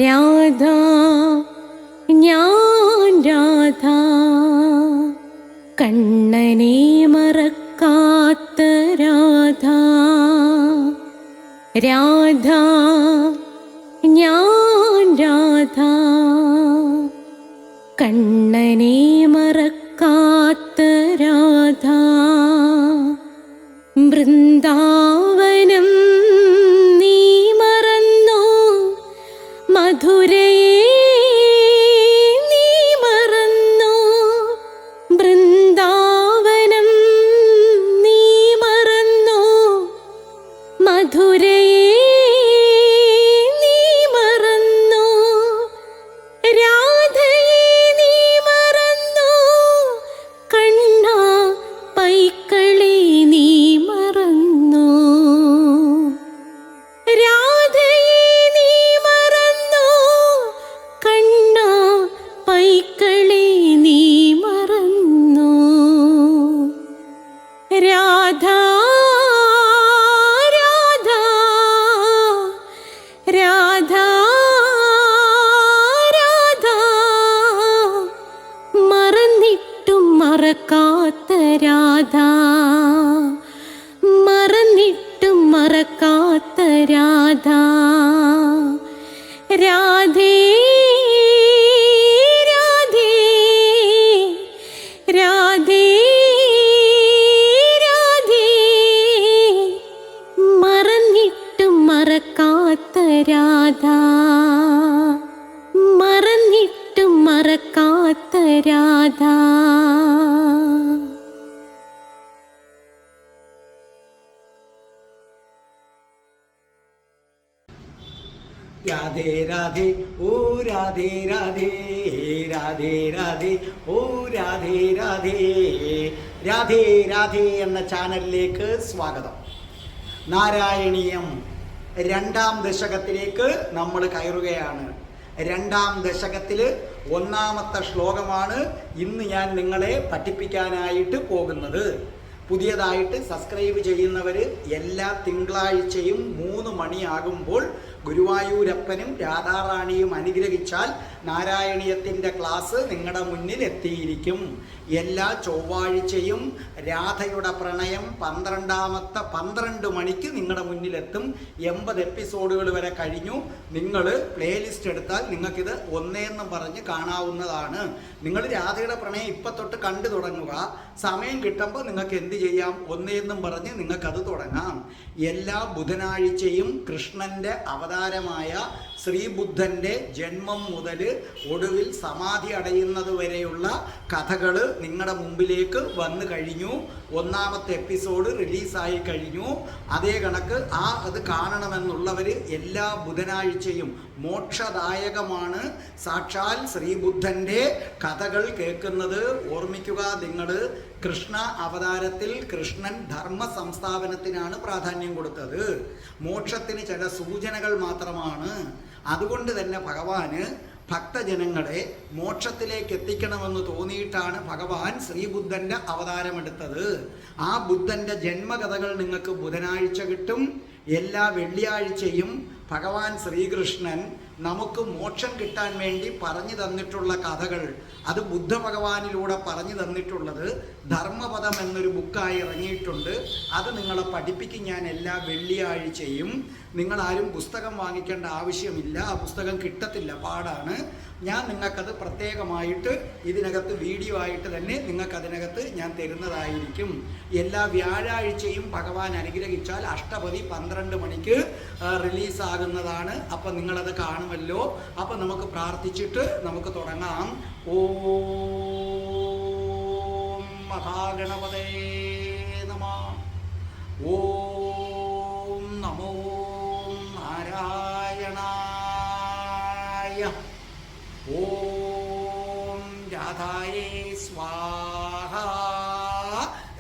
രാധ ഞാൻ രാധ കണ്ണനെ മറക്കാത്ത രാധ. രാധ ഞാൻ രാധ കണ്ണനെ മറക്കാത്ത രാധ. വൃന്ദാവനം നീ മറന്നോ, മധുരയെ നീ മറന്നോ. വൃന്ദാവനം നീ മറന്നോ, മധുരയെ നീ മറന്നോ. രാധയെ നീ മറന്നോ, കണ്ണാ പൈക്കളെ നീ മറന്നോ. രാധയെ നീ മറന്നോ, കണ്ണാ പൈക്കളെ നീ മറന്നോ. രാധ രാധ രാധ രാധ മറന്നിട്ടും മറക്കാത്ത രാധ. മറന്നിട്ടും മറക്കാത്ത രാധ. രാധേ രാധേ രാധേ രാധേ മറന്നിട്ടും മറക്കാത്ത രാധ. മറന്നിട്ടും മറക്കാത്ത രാധ. രാധേ രാധേ ഓ രാധേ രാധേ രാധേ രാധേ ഓ രാധേ രാധേ. രാധേ രാധേ എന്ന ചാനലിലേക്ക് സ്വാഗതം. നാരായണീയം രണ്ടാം ദശകത്തിലേക്ക് നമ്മൾ കയറുകയാണ്. രണ്ടാം ദശകത്തിൽ ഒന്നാമത്തെ ശ്ലോകമാണ് ഇന്ന് ഞാൻ നിങ്ങളെ പഠിപ്പിക്കാനായിട്ട് പോകുന്നത്. പുതിയതായിട്ട് സബ്സ്ക്രൈബ് ചെയ്യുന്നവർ എല്ലാ തിങ്കളാഴ്ചയും 3 മണിയാകുമ്പോൾ ഗുരുവായൂരപ്പനും രാധാറാണിയും അനുഗ്രഹിച്ചാൽ നാരായണീയത്തിൻ്റെ ക്ലാസ് നിങ്ങളുടെ മുന്നിൽ എത്തിയിരിക്കും. എല്ലാ ചൊവ്വാഴ്ചയും രാധയുടെ പ്രണയം 12 മണിക്ക് നിങ്ങളുടെ മുന്നിലെത്തും. 80 എപ്പിസോഡുകൾ വരെ കഴിഞ്ഞു. നിങ്ങൾ പ്ലേലിസ്റ്റ് എടുത്താൽ നിങ്ങൾക്കിത് ഒന്നേന്നും പറഞ്ഞ് കാണാവുന്നതാണ്. നിങ്ങൾ രാധയുടെ പ്രണയം ഇപ്പം തൊട്ട് കണ്ടു തുടങ്ങുക. സമയം കിട്ടുമ്പോൾ നിങ്ങൾക്ക് എന്ത് ചെയ്യാം, ഒന്നേന്നും പറഞ്ഞ് നിങ്ങൾക്കത് തുടങ്ങാം. എല്ലാ ബുധനാഴ്ചയും കൃഷ്ണൻ്റെ അവതാരമായ ശ്രീബുദ്ധൻ്റെ ജന്മം മുതൽ ഒടുവിൽ സമാധി അടയുന്നത് വരെയുള്ള കഥകൾ നിങ്ങളുടെ മുമ്പിലേക്ക് വന്നു കഴിഞ്ഞു. 1ാമത്തെ എപ്പിസോഡ് റിലീസായി കഴിഞ്ഞു. അതേ കണക്ക് അത് കാണണമെന്നുള്ളവർ എല്ലാ ബുധനാഴ്ചയും മോക്ഷദായകമാണ് സാക്ഷാൽ ശ്രീബുദ്ധൻ്റെ കഥകൾ കേൾക്കുന്നത്. ഓർമ്മിക്കുക, നിങ്ങൾ കൃഷ്ണ അവതാരത്തിൽ കൃഷ്ണൻ ധർമ്മ സംസ്ഥാപനത്തിനാണ് പ്രാധാന്യം കൊടുത്തത്. മോക്ഷത്തിന് ചില സൂചനകൾ മാത്രമാണ്. അതുകൊണ്ട് തന്നെ ഭഗവാന് ഭക്തജനങ്ങളെ മോക്ഷത്തിലേക്ക് എത്തിക്കണമെന്ന് തോന്നിയിട്ടാണ് ഭഗവാൻ ശ്രീബുദ്ധൻ്റെ അവതാരമെടുത്തത്. ആ ബുദ്ധൻ്റെ ജന്മകഥകൾ നിങ്ങൾക്ക് ബുധനാഴ്ച കിട്ടും. എല്ലാ വെള്ളിയാഴ്ചയും ഭഗവാൻ ശ്രീകൃഷ്ണൻ നമുക്ക് മോക്ഷം കിട്ടാൻ വേണ്ടി പറഞ്ഞു തന്നിട്ടുള്ള കഥകൾ, അത് ബുദ്ധ ഭഗവാനിലൂടെ പറഞ്ഞു തന്നിട്ടുള്ളത് ധർമ്മപദം എന്നൊരു ബുക്കായി ഇറങ്ങിയിട്ടുണ്ട്. അത് നിങ്ങളെ പഠിപ്പിക്കും ഞാൻ എല്ലാ വെള്ളിയാഴ്ചയും. നിങ്ങളാരും പുസ്തകം വാങ്ങിക്കേണ്ട ആവശ്യമില്ല. ആ പുസ്തകം കിട്ടത്തില്ല, പാടാണ്. ഞാൻ നിങ്ങൾക്കത് പ്രത്യേകമായിട്ട് ഇതിനകത്ത് വീഡിയോ ആയിട്ട് തന്നെ നിങ്ങൾക്കതിനകത്ത് ഞാൻ തരുന്നതായിരിക്കും. എല്ലാ വ്യാഴാഴ്ചയും ഭഗവാൻ അനുഗ്രഹിച്ചാൽ അഷ്ടപതി 12 മണിക്ക് റിലീസാകുന്നതാണ്. അപ്പം നിങ്ങളത് കാണുമല്ലോ. അപ്പം നമുക്ക് പ്രാർത്ഥിച്ചിട്ട് നമുക്ക് തുടങ്ങാം. ഓം മഹാഗണപതേ നമഃ. ഓം നമോ നാരായണായ. ഓം രാധായേ സ്വാഹ.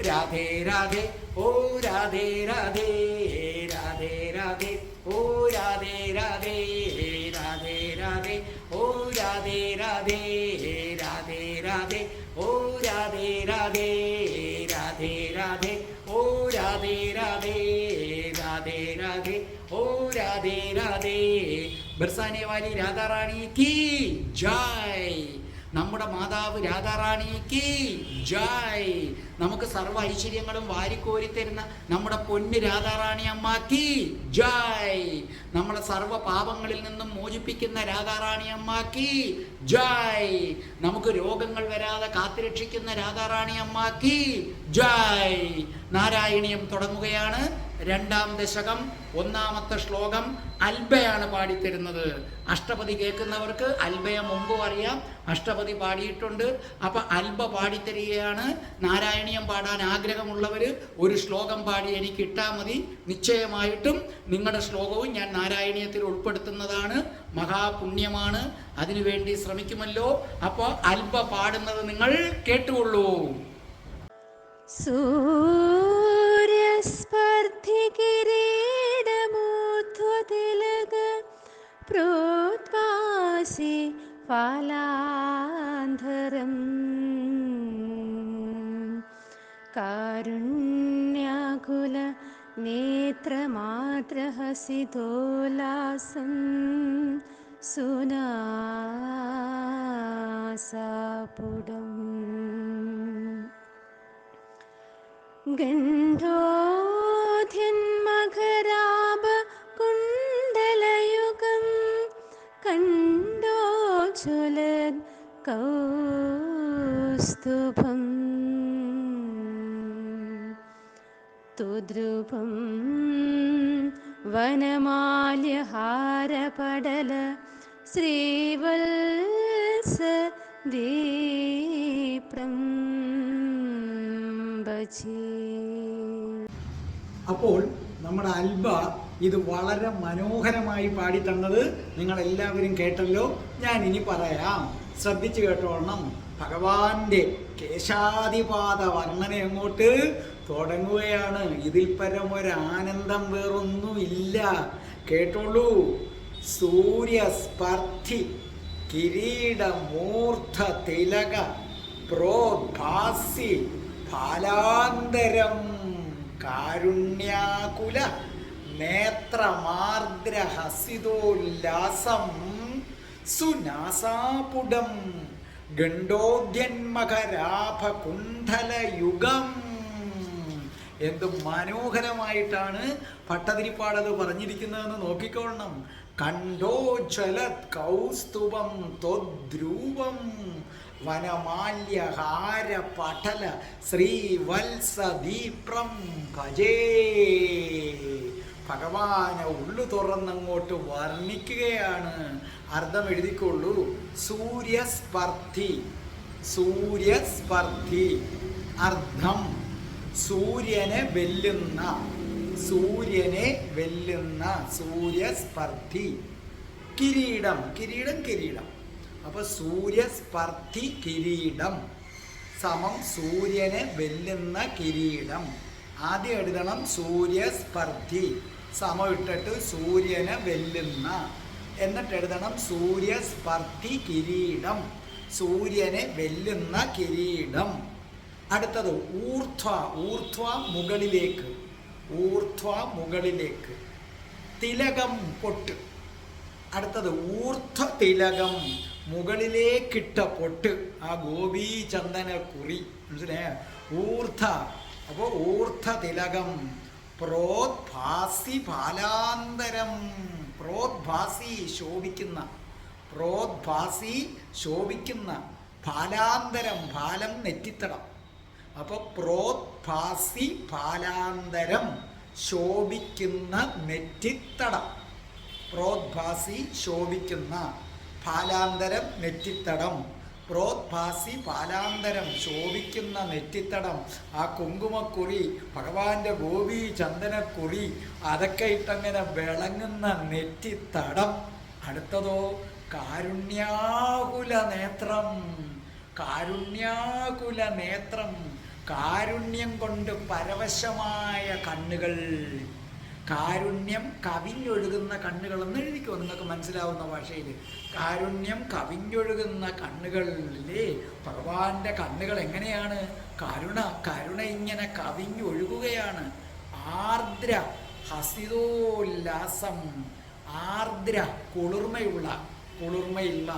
രാധേ രാധേ ഓ രാധേ രാധേ രാധേ രാധേ ഓ രാധേ രാധേ രാധേ രാധേ ഓ രാധേ രാധേ രാധേ രാധേ ഓ രാധേ രാധേ രാധേ രാധേ ഓ രാധേ രാധേ രാധേ രാധേ ഓ രാധേ രാധേ. ബർസാനെ വാലി രാധാറാണി കി ജയ്. നമ്മുടെ മാതാവ് രാധാറാണി കി ജയ്. നമുക്ക് സർവ്വ ഐശ്വര്യങ്ങളും വാരിക്കോരി തരുന്ന നമ്മുടെ പൊന്ന് രാധാറാണി അമ്മ കി ജയ്. നമ്മളെ സർവ്വ പാപങ്ങളിൽ നിന്നും മോചിപ്പിക്കുന്ന രാധാറാണി അമ്മ കി ജയ്. നമുക്ക് രോഗങ്ങൾ വരാതെ കാത്തുരക്ഷിക്കുന്ന രാധാറാണി അമ്മ കി ജയ്. നാരായണീയം തുടങ്ങുകയാണ്. 2-ാം ദശകം 1-ാമത്തെ ശ്ലോകം അൽബയാണ് പാടിത്തരുന്നത്. അഷ്ടപതി കേൾക്കുന്നവർക്ക് അൽബയെ മുമ്പും അറിയാം, അഷ്ടപതി പാടിയിട്ടുണ്ട്. അപ്പൊ അൽബ പാടിത്തരികയാണ്. നാരായണീയം പാടാൻ ആഗ്രഹമുള്ളവർ ഒരു ശ്ലോകം പാടി എനിക്ക് ഇട്ടാൽ മതി. നിശ്ചയമായിട്ടും നിങ്ങളുടെ ശ്ലോകവും ഞാൻ നാരായണീയത്തിൽ ഉൾപ്പെടുത്തുന്നതാണ്. മഹാപുണ്യമാണ്. അതിനുവേണ്ടി ശ്രമിക്കുമല്ലോ. അപ്പോൾ അൽബ പാടുന്നത് നിങ്ങൾ കേട്ടുകൊള്ളൂ. സൂര്യസ്പർദ്ധികിരീടമൂർധ്വതിലക പ്രോദ്ഭാസി ഫാലാന്ധരം കാരുണ്യാകുല നേത്രമാദ്രഹസിതോലാസം സുനാസാപുടം ഗണ്ഡോധ്യന്മഖരാഭ കുണ്ഡലയുഗം കണ്ഡോജ്വലത് കൗസ്തുഭം തുദ്രുപം വനമാല്യഹാരപടല ശ്രീവത്സ ദീപ്രം. അപ്പോൾ നമ്മുടെ അൽബ ഇത് വളരെ മനോഹരമായി പാടി തന്നത് നിങ്ങൾ എല്ലാവരും കേട്ടല്ലോ. ഞാൻ ഇനി പറയാം, ശ്രദ്ധിച്ചു കേട്ടോളണം. ഭഗവാന്റെ കേശാദിപാദ വർണ്ണന അങ്ങോട്ട് തുടങ്ങുകയാണ്. ഇതിൽ പരമൊരാനന്ദം വേറൊന്നുമില്ല. കേട്ടോളൂ. സൂര്യസ്പർദ്ധി കിരീടമൂർധ തിലക പ്രോദ്ഭാസി ഫാലാന്തരം കാരുണ്യാകുല നേത്രമാർദ്രഹസിതോല്ലാസം സുനാസാപുടം ഗണ്ഡോദ്യന്മകരാഭകുണ്ഠലയുഗം. എന്ത് മനോഹരമായിട്ടാണ് ഭട്ടതിരിപ്പാടത് പറഞ്ഞിരിക്കുന്നതെന്ന് നോക്കിക്കൊള്ളണം. കണ്ഡോജ്വലത് കൗസ്തുഭം ത്വദ്രൂപം വനമാല്യഹാര പടല ശ്രീവത്സദീപ്രം ഭജേ. ഭഗവാനെ ഉള്ളു തുറന്നങ്ങോട്ട് വർണ്ണിക്കുകയാണ്. അർത്ഥം എഴുതിക്കൊള്ളൂ. സൂര്യസ്പർദ്ധി, സൂര്യസ്പർദ്ധി അർത്ഥം സൂര്യനെ വെല്ലുന്ന, സൂര്യനെ വെല്ലുന്ന സൂര്യസ്പർദ്ധി. കിരീടം, കിരീടം കിരീടം. അപ്പൊ സൂര്യസ്പർദ്ധി കിരീടം സമം സൂര്യനെ വെല്ലുന്ന കിരീടം. ആദ്യം എഴുതണം സൂര്യസ്പർദ്ധി, സമം ഇട്ടിട്ട് സൂര്യനെ വെല്ലുന്ന, എന്നിട്ട് എഴുതണം സൂര്യസ്പർദ്ധി കിരീടം, സൂര്യനെ വെല്ലുന്ന കിരീടം. അടുത്തത് ഊർധ്വ, ഊർധ്വ മുകളിലേക്ക്, ഊർധ്വ മുകളിലേക്ക്. തിലകം പൊട്ട്. അടുത്തത് ഊർധ്വ തിലകം, മുകളിലേക്കിട്ട പൊട്ട്. ആ ഗോപീ ചന്ദന കുറി മനസ്സിലായ ഊർധ്വ. അപ്പോൾ ഊർധ്വ തിലകം. പ്രോദ്ഭാസി ഫാലാന്തരം, പ്രോദ്ഭാസി ശോഭിക്കുന്ന, പ്രോദ്ഭാസി ശോഭിക്കുന്ന, ഫാലാന്തരം ഫാലം നെറ്റിത്തടം. അപ്പോൾ പ്രോദ്ഭാസി ഫാലാന്തരം ശോഭിക്കുന്ന നെറ്റിത്തടം. പ്രോദ്ഭാസി ശോഭിക്കുന്ന, ഫാലാന്തരം നെറ്റിത്തടം. പ്രോദ്ഭാസി ഫാലാന്തരം ശോഭിക്കുന്ന നെറ്റിത്തടം. ആ കുങ്കുമക്കുറി, ഭഗവാന്റെ ഗോപി ചന്ദനക്കുറി, അതൊക്കെ ഇട്ടങ്ങനെ വിളങ്ങുന്ന നെറ്റിത്തടം. അടുത്തതോ കാരുണ്യാകുല നേത്രം, കാരുണ്യാകുല നേത്രം. കാരുണ്യം കൊണ്ട് പരവശമായ കണ്ണുകൾ. കാരുണ്യം കവിഞ്ഞൊഴുകുന്ന കണ്ണുകളെന്ന് എഴുതിക്കോ, നിങ്ങൾക്ക് മനസ്സിലാവുന്ന ഭാഷയിൽ. കാരുണ്യം കവിഞ്ഞൊഴുകുന്ന കണ്ണുകളിലെ ഭഗവാന്റെ കണ്ണുകൾ എങ്ങനെയാണ്? കരുണ, കരുണ ഇങ്ങനെ കവിഞ്ഞൊഴുകുകയാണ്. ആർദ്ര ഹസിതോല്ലാസം, ആർദ്ര ആർദ്ര കുളിർമയുള്ള, കുളിർമയുള്ള.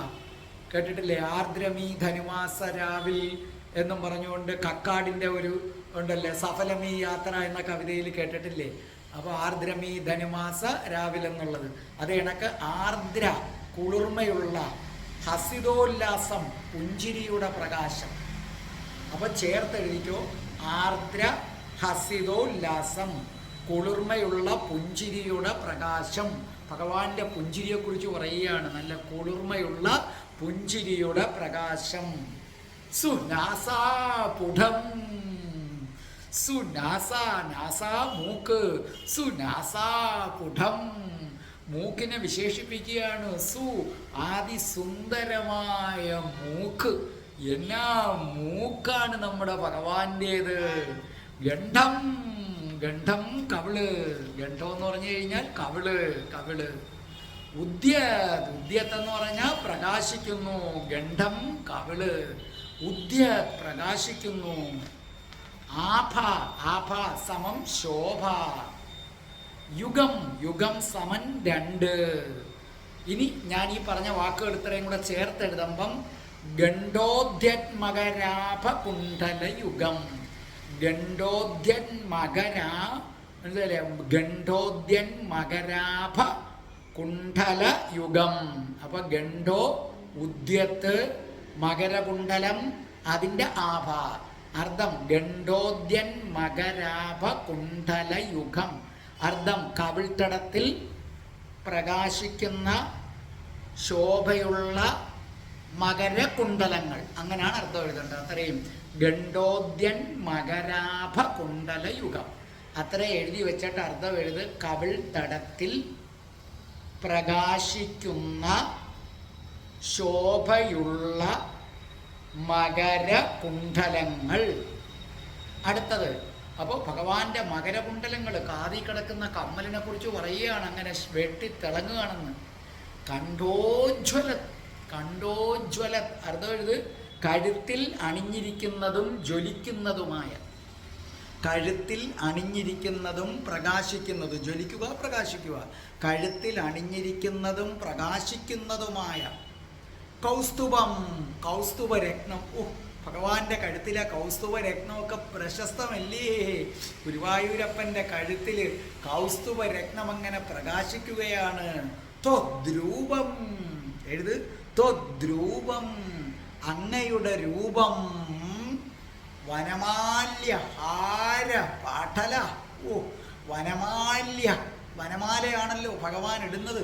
കേട്ടിട്ടില്ലേ? ആർദ്രമീ ധനുമാസ രാവിൽ എന്നും പറഞ്ഞുകൊണ്ട് കക്കാടിൻ്റെ ഒരു ഉണ്ടല്ലേ, സഫലമീ യാത്ര എന്ന കവിതയിൽ കേട്ടിട്ടില്ലേ? അപ്പോൾ ആർദ്രമീ ധനുമാസ രാവിൽ എന്നുള്ളത് അത് കണക്ക് ആർദ്ര കുളിർമയുള്ള, ഹസിതോല്ലാസം പുഞ്ചിരിയുടെ പ്രകാശം. അപ്പൊ ചേർത്തെഴുതിക്കോ, ആർദ്ര ഹസിതോല്ലാസം, കുളിർമയുള്ള പുഞ്ചിരിയുടെ പ്രകാശം. ഭഗവാന്റെ പുഞ്ചിരിയെക്കുറിച്ച് പറയുകയാണ്, നല്ല കുളിർമയുള്ള പുഞ്ചിരിയുടെ പ്രകാശം. സുനാസാപുഢം, സുനാസാ, നാസാ മൂക്ക്, സുനാസാപുഢം, മൂക്കിനെ വിശേഷിപ്പിക്കുകയാണ്. സു അതിസുന്ദരമായ മൂക്ക്. എന്നാ മൂക്കാണ് നമ്മുടെ ഭഗവാന്റേത്. ഗണ്ഡം, ഗണ്ഡം കവിള്, ഗണ്ഡം എന്ന് പറഞ്ഞു കഴിഞ്ഞാൽ കവിള്, കവിള്. ഉദ്യത്, ഉദ്യത് എന്ന് പറഞ്ഞാൽ പ്രകാശിക്കുന്നു. ഗണ്ഡം കവിള്, ഉദ്യത് പ്രകാശിക്കുന്നു. ആഭ, ആഭ സമം ശോഭ. യുഗം, യുഗം സമൻ 2. ഇനി ഞാൻ ഈ പറഞ്ഞ വാക്കുകൾ ഇത്രയും കൂടെ ചേർത്തെഴുതുമ്പം ഗണ്ഡോദ്യന്മകരാഭ കുണ്ഡല യുഗം. ഗണ്ഡോദ്യന്മകരാ, ഗണ്ഡോദ്യന്മകരാഭ കുണ്ഡല യുഗം. അപ്പൊ ഗണ്ഡോ, ഉദ്യത്ത്, മകരകുണ്ഡലം, അതിൻ്റെ ആഭ. അർത്ഥം ഗണ്ഡോദ്യൻ മകരാഭ കുണ്ഡല യുഗം. അർത്ഥം കവിൾത്തടത്തിൽ പ്രകാശിക്കുന്ന ശോഭയുള്ള മകരകുണ്ഡലങ്ങൾ. അങ്ങനെയാണ് അർത്ഥം എഴുതേണ്ടത്. അത്രയും ഗണ്ഡോദ്യൻ മകരാഭ കുണ്ഡല യുഗം അത്ര എഴുതി വെച്ചിട്ട് അർത്ഥം എഴുത്. കവിൾത്തടത്തിൽ പ്രകാശിക്കുന്ന ശോഭയുള്ള മകരകുണ്ഡലങ്ങൾ. അടുത്തത്, അപ്പോൾ ഭഗവാന്റെ മകരകുണ്ഡലങ്ങൾ, കാതി കിടക്കുന്ന കമ്മലിനെ കുറിച്ച് പറയുകയാണ്. അങ്ങനെ വെട്ടിത്തിളങ്ങുകയാണെന്ന്. കണ്ഠോജ്വല, കണ്ഠോജ്വല അർത്ഥം എഴുത്. കഴുത്തിൽ അണിഞ്ഞിരിക്കുന്നതും ജ്വലിക്കുന്നതുമായ, കഴുത്തിൽ അണിഞ്ഞിരിക്കുന്നതും പ്രകാശിക്കുന്നതും, ജ്വലിക്കുക പ്രകാശിക്കുക, കഴുത്തിൽ അണിഞ്ഞിരിക്കുന്നതും പ്രകാശിക്കുന്നതുമായ കൗസ്തുഭം, കൗസ്തുഭരത്നം. ഭഗവാന്റെ കഴുത്തിലെ കൗസ്തുഭരത്നമൊക്കെ പ്രശസ്തമല്ലേ? ഗുരുവായൂരപ്പൻ്റെ കഴുത്തിൽ കൗസ്തുഭരത്നം അങ്ങനെ പ്രകാശിക്കുകയാണ്. ത്വദ്രൂപം എഴുത്. ത്വദ്രൂപം അങ്ങയുടെ രൂപം. വനമാല്യ ഹാര പാഠല. വനമാല്യ, വനമാലയാണല്ലോ ഭഗവാൻ ഇടുന്നത്.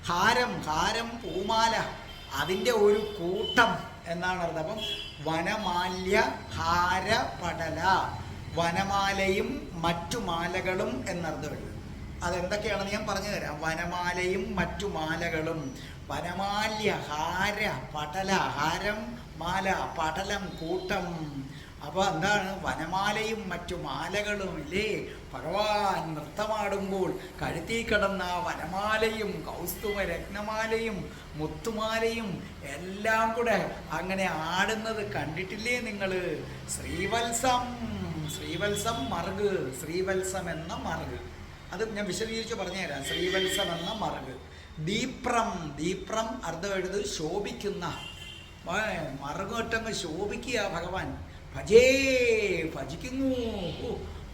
ഹാരം, ഹാരം പൂമാല, അതിൻ്റെ ഒരു കൂട്ടം എന്നാണ് അർത്ഥം. അപ്പം വനമാല്യ ഹാര പടല, വനമാലയും മറ്റു മാലകളും എന്നർത്ഥമുണ്ട്. അതെന്തൊക്കെയാണെന്ന് ഞാൻ പറഞ്ഞു തരാം. വനമാലയും മറ്റു മാലകളും. വനമാല്യ ഹാര പടല, ഹാരം മാല, പടലം കൂട്ടം. അപ്പോൾ എന്താണ്? വനമാലയും മറ്റു മാലകളും ഇല്ലേ? ഭഗവാൻ നൃത്തമാടുമ്പോൾ കഴുത്തിൽ കിടന്ന വനമാലയും കൗസ്തുഭ രത്നമാലയും മുത്തുമാലയും എല്ലാം കൂടെ അങ്ങനെ ആടുന്നത് കണ്ടിട്ടില്ലേ നിങ്ങൾ? ശ്രീവത്സം, ശ്രീവത്സം മറുക്, ശ്രീവത്സം എന്ന മറുക്. അത് ഞാൻ വിശദീകരിച്ച് പറഞ്ഞുതരാം. ശ്രീവത്സം എന്ന മറുക്. ദീപ്രം, ദീപ്രം അർത്ഥം എഴുത് ശോഭിക്കുന്ന. മറുകോട്ടങ്ങ് ശോഭിക്കുക ഭഗവാൻ. ഭജേ, ഭജിക്കുന്നു.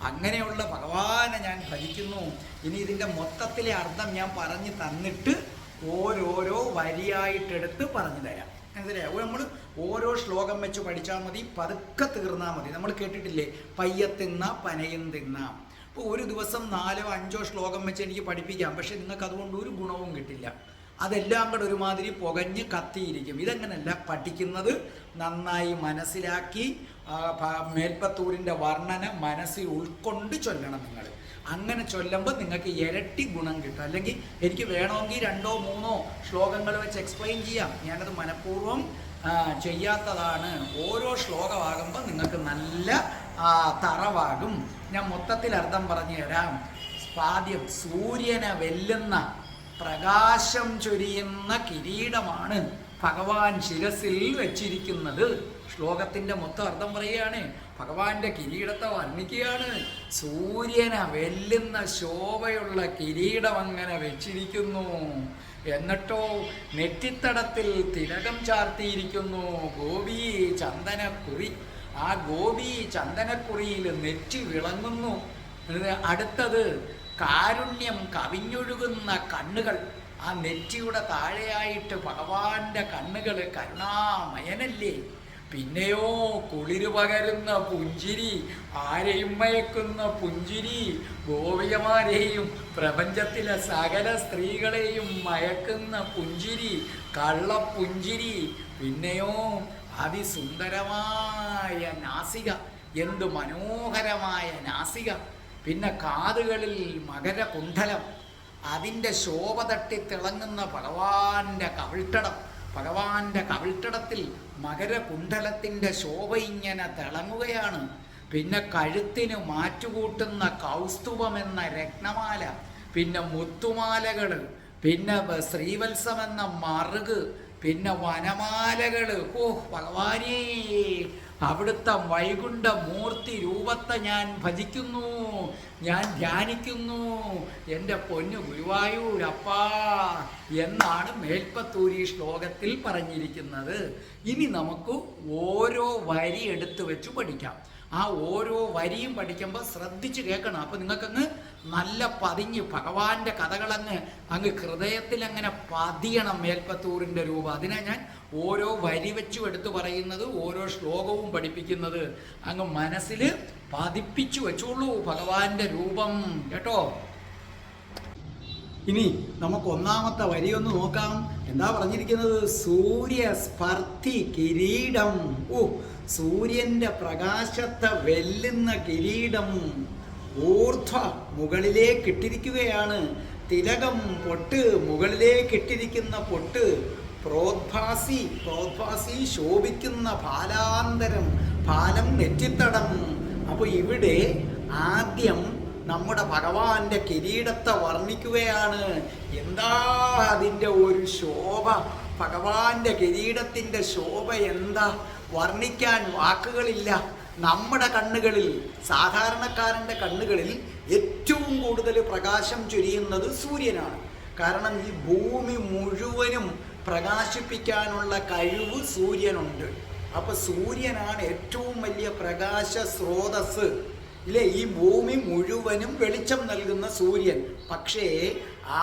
അങ്ങനെയുള്ള ഭഗവാനെ ഞാൻ ഭജിക്കുന്നു. ഇനി ഇതിൻ്റെ മൊത്തത്തിലെ അർത്ഥം ഞാൻ പറഞ്ഞു തന്നിട്ട് ഓരോരോ വരിയായിട്ടെടുത്ത് പറഞ്ഞു തരാം. മനസ്സിലായോ? നമ്മൾ ഓരോ ശ്ലോകം വെച്ച് പഠിച്ചാൽ മതി, പതുക്കെ തീർന്നാൽ മതി. നമ്മൾ കേട്ടിട്ടില്ലേ, പയ്യത്തിന്ന പനയും തിന്നാം. അപ്പോൾ ഒരു ദിവസം 4ഓ 5ഓ ശ്ലോകം വെച്ച് എനിക്ക് പഠിപ്പിക്കാം, പക്ഷെ നിങ്ങൾക്ക് അതുകൊണ്ട് ഒരു ഗുണവും കിട്ടില്ല. അതെല്ലാം കൂടെ ഒരുമാതിരി പുകഞ്ഞ് കത്തിയിരിക്കും. ഇതെങ്ങനെയല്ല, പഠിക്കുന്നത് നന്നായി മനസ്സിലാക്കി മേൽപ്പത്തൂരിൻ്റെ വർണ്ണന മനസ്സിൽ ഉൾക്കൊണ്ട് ചൊല്ലണം നിങ്ങൾ. അങ്ങനെ ചൊല്ലുമ്പോൾ നിങ്ങൾക്ക് ഇരട്ടി ഗുണം കിട്ടും. അല്ലെങ്കിൽ എനിക്ക് വേണമെങ്കിൽ 2ഓ 3ഓ ശ്ലോകങ്ങൾ വെച്ച് എക്സ്പ്ലെയിൻ ചെയ്യാം. ഞാനത് മനഃപൂർവ്വം ചെയ്യാത്തതാണ്. ഓരോ ശ്ലോകമാകുമ്പോൾ നിങ്ങൾക്ക് നല്ല തറവാകും. ഞാൻ മൊത്തത്തിൽ അർത്ഥം പറഞ്ഞു തരാം. ആദ്യം, സൂര്യനെ വെല്ലുന്ന പ്രകാശം ചൊരിയുന്ന കിരീടമാണ് ഭഗവാൻ ശിരസിൽ വെച്ചിരിക്കുന്നത്. ശ്ലോകത്തിൻ്റെ മൊത്തം അർത്ഥം പറയുകയാണ്. ഭഗവാന്റെ കിരീടത്തെ വർണ്ണിക്കുകയാണ്. സൂര്യനെ വെല്ലുന്ന ശോഭയുള്ള കിരീടം അങ്ങനെ വെച്ചിരിക്കുന്നു. എന്നിട്ടോ നെറ്റിത്തടത്തിൽ തിലകം ചാർത്തിയിരിക്കുന്നു ഗോപി ചന്ദനക്കുറി. ആ ഗോപി ചന്ദനക്കുറിയിൽ നെറ്റി വിളങ്ങുന്നു. അടുത്തത് കാരുണ്യം കവിഞ്ഞൊഴുകുന്ന കണ്ണുകൾ. ആ നെറ്റിയുടെ താഴെയായിട്ട് ഭഗവാന്റെ കണ്ണുകൾ കരുണാമയനല്ലേ. പിന്നെയോ കുളിരു പകരുന്ന പുഞ്ചിരി, ആരെയും മയക്കുന്ന പുഞ്ചിരി, ഗോപികമാരെയും പ്രപഞ്ചത്തിലെ സകല സ്ത്രീകളെയും മയക്കുന്ന പുഞ്ചിരി, കള്ളപ്പുഞ്ചിരി. പിന്നെയോ അതിസുന്ദരമായ നാസിക, എന്തു മനോഹരമായ നാസിക. പിന്നെ കാതുകളിൽ മകരകുണ്ഡലം, അതിൻ്റെ ശോഭ തട്ടി തിളങ്ങുന്ന ഭഗവാന്റെ കവിൾത്തടം. ഭഗവാന്റെ കവിൾത്തടത്തിൽ മകരകുണ്ഡലത്തിൻ്റെ ശോഭ ഇങ്ങനെ തിളങ്ങുകയാണ്. പിന്നെ കഴുത്തിന് മാറ്റുകൂട്ടുന്ന കൗസ്തുഭമെന്ന രത്നമാല, പിന്നെ മുത്തുമാലകൾ, പിന്നെ ശ്രീവത്സമെന്ന മറുക്, പിന്നെ വനമാലകൾ. ഓ ഭഗവാനേ, അവിടുത്തെ വൈകുണ്ഠ മൂർത്തി രൂപത്തെ ഞാൻ ഭജിക്കുന്നു, ഞാൻ ധ്യാനിക്കുന്നു, എൻ്റെ പൊന്നു ഗുരുവായൂരപ്പാ എന്നാണ് മേൽപ്പത്തൂരി ശ്ലോകത്തിൽ പറഞ്ഞിരിക്കുന്നത്. ഇനി നമുക്ക് ഓരോ വരി എടുത്തു വെച്ച് പഠിക്കാം. ആ ഓരോ വരിയും പഠിക്കുമ്പോൾ ശ്രദ്ധിച്ച് കേൾക്കണം. അപ്പോൾ നിങ്ങൾക്കങ്ങ് നല്ല പതിഞ്ഞ് ഭഗവാന്റെ കഥകളങ്ങ് ഹൃദയത്തിൽ അങ്ങനെ പതിയണം. മേൽപ്പത്തൂരിൻ്റെ രൂപം. അതിനാ ഞാൻ ഓരോ വരി വെച്ചും എടുത്തു പറയുന്നത്, ഓരോ ശ്ലോകവും പഠിപ്പിക്കുന്നത്. അങ്ങ് മനസ്സിൽ പതിപ്പിച്ചു വെച്ചോളൂ ഭഗവാന്റെ രൂപം, കേട്ടോ. ഇനി നമുക്ക് ഒന്നാമത്തെ വരി ഒന്ന് നോക്കാം. എന്താ പറഞ്ഞിരിക്കുന്നത്? സൂര്യസ്പർദ്ധി കിരീടം. ഓ, സൂര്യന്റെ പ്രകാശത്തെ വെല്ലുന്ന കിരീടം ഊർധ്വ മുകളിലേക്ക് ഇട്ടിരിക്കുകയാണ്. തിലകം പൊട്ട്, മുകളിലേക്ക് ഇട്ടിരിക്കുന്ന പൊട്ട്. പ്രോദ്ഭാസി, പ്രോദ്ഭാസി ശോഭിക്കുന്ന പാലാന്തരം, പാലം നെറ്റിത്തടം. അപ്പൊ ഇവിടെ ആദ്യം നമ്മുടെ ഭഗവാന്റെ കിരീടത്തെ വർണ്ണിക്കുകയാണ്. എന്താ അതിൻ്റെ ഒരു ശോഭ! ഭഗവാന്റെ കിരീടത്തിൻ്റെ ശോഭ എന്താ! വർണ്ണിക്കാൻ വാക്കുകളില്ല. നമ്മുടെ കണ്ണുകളിൽ, സാധാരണക്കാരൻ്റെ കണ്ണുകളിൽ ഏറ്റവും കൂടുതൽ പ്രകാശം ചൊരിയുന്നത് സൂര്യനാണ്. കാരണം ഈ ഭൂമി മുഴുവനും പ്രകാശിപ്പിക്കാനുള്ള കഴിവ് സൂര്യനുണ്ട്. അപ്പൊ സൂര്യനാണ് ഏറ്റവും വലിയ പ്രകാശ സ്രോതസ്, ഇല്ലേ? ഈ ഭൂമി മുഴുവനും വെളിച്ചം നൽകുന്ന സൂര്യൻ. പക്ഷേ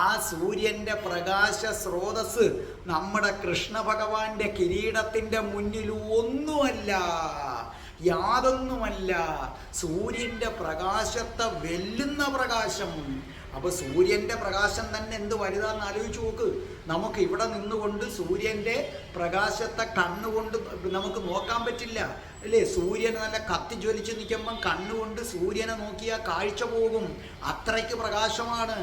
ആ സൂര്യന്റെ പ്രകാശ സ്രോതസ് നമ്മുടെ കൃഷ്ണ ഭഗവാന്റെ കിരീടത്തിന്റെ മുന്നിൽ ഒന്നുമല്ല, യാതൊന്നുമല്ല. സൂര്യന്റെ പ്രകാശത്തെ വെല്ലുന്ന പ്രകാശം. അപ്പൊ സൂര്യന്റെ പ്രകാശം തന്നെ എന്ത് വലുതാന്ന് ആലോചിച്ച് നോക്ക്. നമുക്ക് ഇവിടെ നിന്നുകൊണ്ട് സൂര്യന്റെ പ്രകാശത്തെ കണ്ണുകൊണ്ട് നമുക്ക് നോക്കാൻ പറ്റില്ല, അല്ലേ? സൂര്യൻ നല്ല കത്തിജ്വലിച്ച് നിൽക്കുമ്പം കണ്ണുകൊണ്ട് സൂര്യനെ നോക്കിയാൽ കാഴ്ച പോകും, അത്രയ്ക്ക് പ്രകാശമാണ്.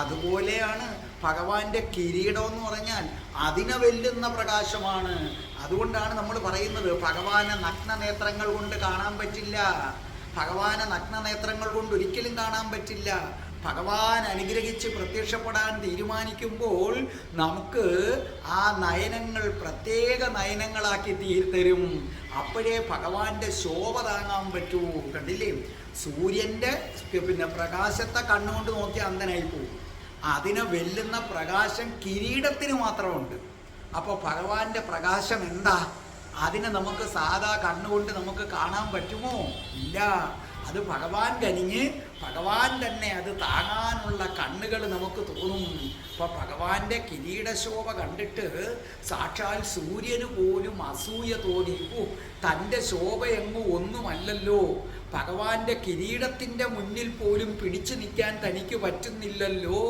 അതുപോലെയാണ് ഭഗവാന്റെ കിരീടം എന്ന് പറഞ്ഞാൽ, അതിനെ വെല്ലുന്ന പ്രകാശമാണ്. അതുകൊണ്ടാണ് നമ്മൾ പറയുന്നത് ഭഗവാനെ നഗ്നനേത്രങ്ങൾ കൊണ്ട് കാണാൻ പറ്റില്ല. ഭഗവാനെ നഗ്നനേത്രങ്ങൾ കൊണ്ട് ഒരിക്കലും കാണാൻ പറ്റില്ല. ഭഗവാൻ അനുഗ്രഹിച്ച് പ്രത്യക്ഷപ്പെടാൻ തീരുമാനിക്കുമ്പോൾ നമുക്ക് ആ നയനങ്ങൾ പ്രത്യേക നയനങ്ങളാക്കി തീർത്തരും. അപ്പോഴേ ഭഗവാന്റെ ശോഭ താങ്ങാൻ പറ്റൂ. കണ്ടില്ലേ? സൂര്യന്റെ പ്രകാശത്തെ കണ്ണുകൊണ്ട് നോക്കിയാൽ അന്ധനായി പോകും. അതിനെ വെല്ലുന്ന പ്രകാശം കിരീടത്തിന് മാത്രമുണ്ട്. അപ്പോൾ ഭഗവാന്റെ പ്രകാശം എന്താ? അതിനെ നമുക്ക് സാധാ കണ്ണുകൊണ്ട് നമുക്ക് കാണാൻ പറ്റുമോ? ഇല്ല. അത് ഭഗവാൻ കനിഞ്ഞ് ഭഗവാൻ തന്നെ അത് താങ്ങാനുള്ള കണ്ണുകൾ നമുക്ക് തോന്നും. അപ്പൊ ഭഗവാന്റെ കിരീടശോഭ കണ്ടിട്ട് സാക്ഷാൽ സൂര്യന് പോലും അസൂയ തോന്നി. തൻ്റെ ശോഭ എങ്ങും ഒന്നുമല്ലല്ലോ, ഭഗവാന്റെ കിരീടത്തിൻ്റെ മുന്നിൽ പോലും പിടിച്ചു നിൽക്കാൻ തനിക്ക് പറ്റുന്നില്ലല്ലോ,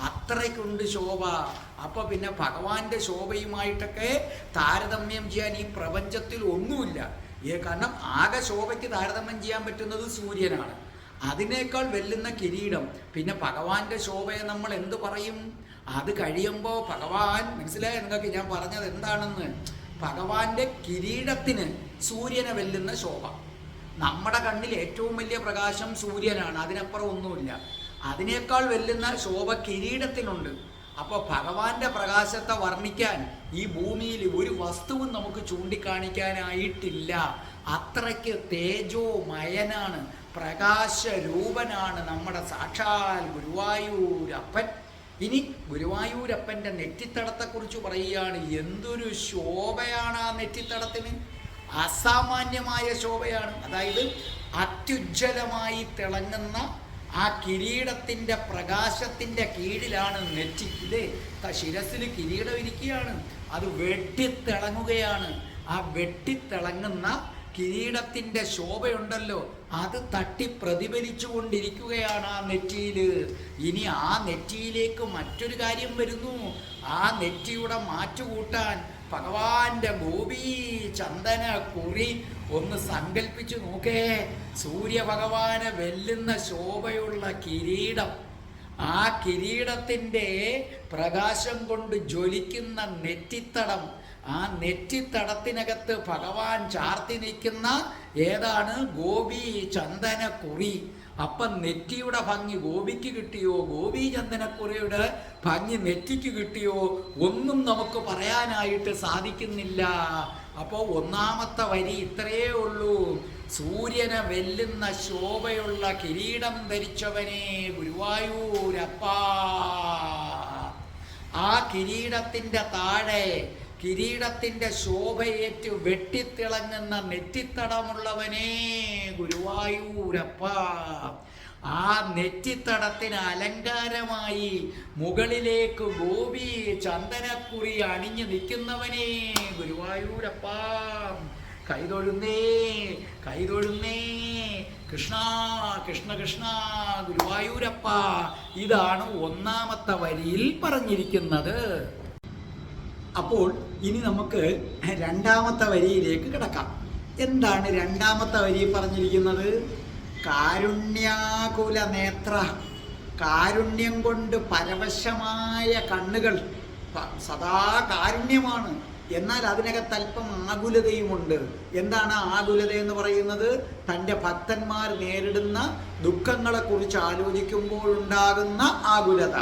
അത്രയ്ക്കുണ്ട് ശോഭ. അപ്പൊ പിന്നെ ഭഗവാന്റെ ശോഭയുമായിട്ടൊക്കെ താരതമ്യം ചെയ്യാൻ ഈ പ്രപഞ്ചത്തിൽ ഒന്നുമില്ല. കാരണം ആകെ ശോഭയ്ക്ക് താരതമ്യം ചെയ്യാൻ പറ്റുന്നത് സൂര്യനാണ്. അതിനേക്കാൾ വെല്ലുന്ന കിരീടം. പിന്നെ ഭഗവാന്റെ ശോഭയെ നമ്മൾ എന്ത് പറയും? അത് കഴിയുമ്പോൾ ഭഗവാൻ, മനസ്സിലായ നിങ്ങൾക്ക് ഞാൻ പറഞ്ഞത് എന്താണെന്ന്? ഭഗവാന്റെ കിരീടത്തിന് സൂര്യനെ വെല്ലുന്ന ശോഭ. നമ്മുടെ കണ്ണിൽ ഏറ്റവും വലിയ പ്രകാശം സൂര്യനാണ്, അതിനപ്പുറം ഒന്നുമില്ല. അതിനേക്കാൾ വെല്ലുന്ന ശോഭ കിരീടത്തിനുണ്ട്. അപ്പോൾ ഭഗവാന്റെ പ്രകാശത്തെ വർണ്ണിക്കാൻ ഈ ഭൂമിയിൽ ഒരു വസ്തുവും നമുക്ക് ചൂണ്ടിക്കാണിക്കാനായിട്ടില്ല. അത്രയ്ക്ക് തേജോമയനാണ്, പ്രകാശരൂപനാണ് നമ്മുടെ സാക്ഷാൽ ഗുരുവായൂരപ്പൻ. ഇനി ഗുരുവായൂരപ്പൻ്റെ നെറ്റിത്തടത്തെക്കുറിച്ച് പറയുകയാണ്. എന്തൊരു ശോഭയാണ് ആ നെറ്റിത്തടത്തിന്! അസാമാന്യമായ ശോഭയാണ്. അതായത് അത്യുജ്വലമായി തിളങ്ങുന്ന ആ കിരീടത്തിൻ്റെ പ്രകാശത്തിൻ്റെ കീഴിലാണ് നെറ്റി. ഇല്ലേ, ശിരസിൽ കിരീടം ഇരിക്കുകയാണ്, അത് വെട്ടിത്തിളങ്ങുകയാണ്. ആ വെട്ടിത്തിളങ്ങുന്ന കിരീടത്തിൻ്റെ ശോഭയുണ്ടല്ലോ, അത് തട്ടി പ്രതിഫലിച്ചു കൊണ്ടിരിക്കുകയാണ് ആ നെറ്റിയിൽ. ഇനി ആ നെറ്റിയിലേക്ക് മറ്റൊരു കാര്യം വരുന്നു. ആ നെറ്റിയുടെ മാറ്റുകൂട്ടാൻ ഭഗവാന്റെ ഗോപീ ചന്ദന കുറി ഒന്ന് സങ്കല്പിച്ചു നോക്കേ. സൂര്യഭഗവാനെ വെല്ലുന്ന ശോഭയുള്ള കിരീടം, ആ കിരീടത്തിൻ്റെ പ്രകാശം കൊണ്ട് ജ്വലിക്കുന്ന നെറ്റിത്തടം, ആ നെറ്റിത്തടത്തിനകത്ത് ഭഗവാൻ ചാർത്തി നിൽക്കുന്ന ഏതാണ്? ഗോപി ചന്ദനക്കുറി. അപ്പം നെറ്റിയുടെ ഭംഗി ഗോപിക്ക് കിട്ടിയോ, ഗോപി ചന്ദനക്കുറിയുടെ ഭംഗി നെറ്റിക്ക് കിട്ടിയോ, ഒന്നും നമുക്ക് പറയാനായിട്ട് സാധിക്കുന്നില്ല. അപ്പോൾ ഒന്നാമത്തെ വരി ഇത്രയേ ഉള്ളൂ. സൂര്യനെ വെല്ലുന്ന ശോഭയുള്ള കിരീടം ധരിച്ചവനെ ഗുരുവായൂരപ്പ. ആ കിരീടത്തിൻ്റെ താഴെ കിരീടത്തിൻ്റെ ശോഭയേറ്റ് വെട്ടിത്തിളങ്ങുന്ന നെറ്റിത്തടമുള്ളവനേ ഗുരുവായൂരപ്പ. ആ നെറ്റിത്തടത്തിന് അലങ്കാരമായി മുകളിലേക്ക് ഗോപി ചന്ദനക്കുറി അണിഞ്ഞു നിൽക്കുന്നവനേ ഗുരുവായൂരപ്പ. കൈതൊഴുന്നേ കൈതൊഴുന്നേ, കൃഷ്ണ കൃഷ്ണ കൃഷ്ണ ഗുരുവായൂരപ്പ. ഇതാണ് ഒന്നാമത്തെ വരിയിൽ പറഞ്ഞിരിക്കുന്നത്. അപ്പോൾ ഇനി നമുക്ക് രണ്ടാമത്തെ വരിയിലേക്ക് കിടക്കാം. എന്താണ് രണ്ടാമത്തെ വരി പറഞ്ഞിരിക്കുന്നത്? കാരുണ്യാകുല നേത്ര, കാരുണ്യം കൊണ്ട് പരവശമായ കണ്ണുകൾ. സദാ കാരുണ്യമാണ്, എന്നാൽ അതിനകത്ത് അല്പം ആകുലതയുമുണ്ട്. എന്താണ് ആകുലത എന്ന് പറയുന്നത്? തൻ്റെ ഭക്തന്മാർ നേരിടുന്ന ദുഃഖങ്ങളെക്കുറിച്ച് ആലോചിക്കുമ്പോഴുണ്ടാകുന്ന ആകുലത.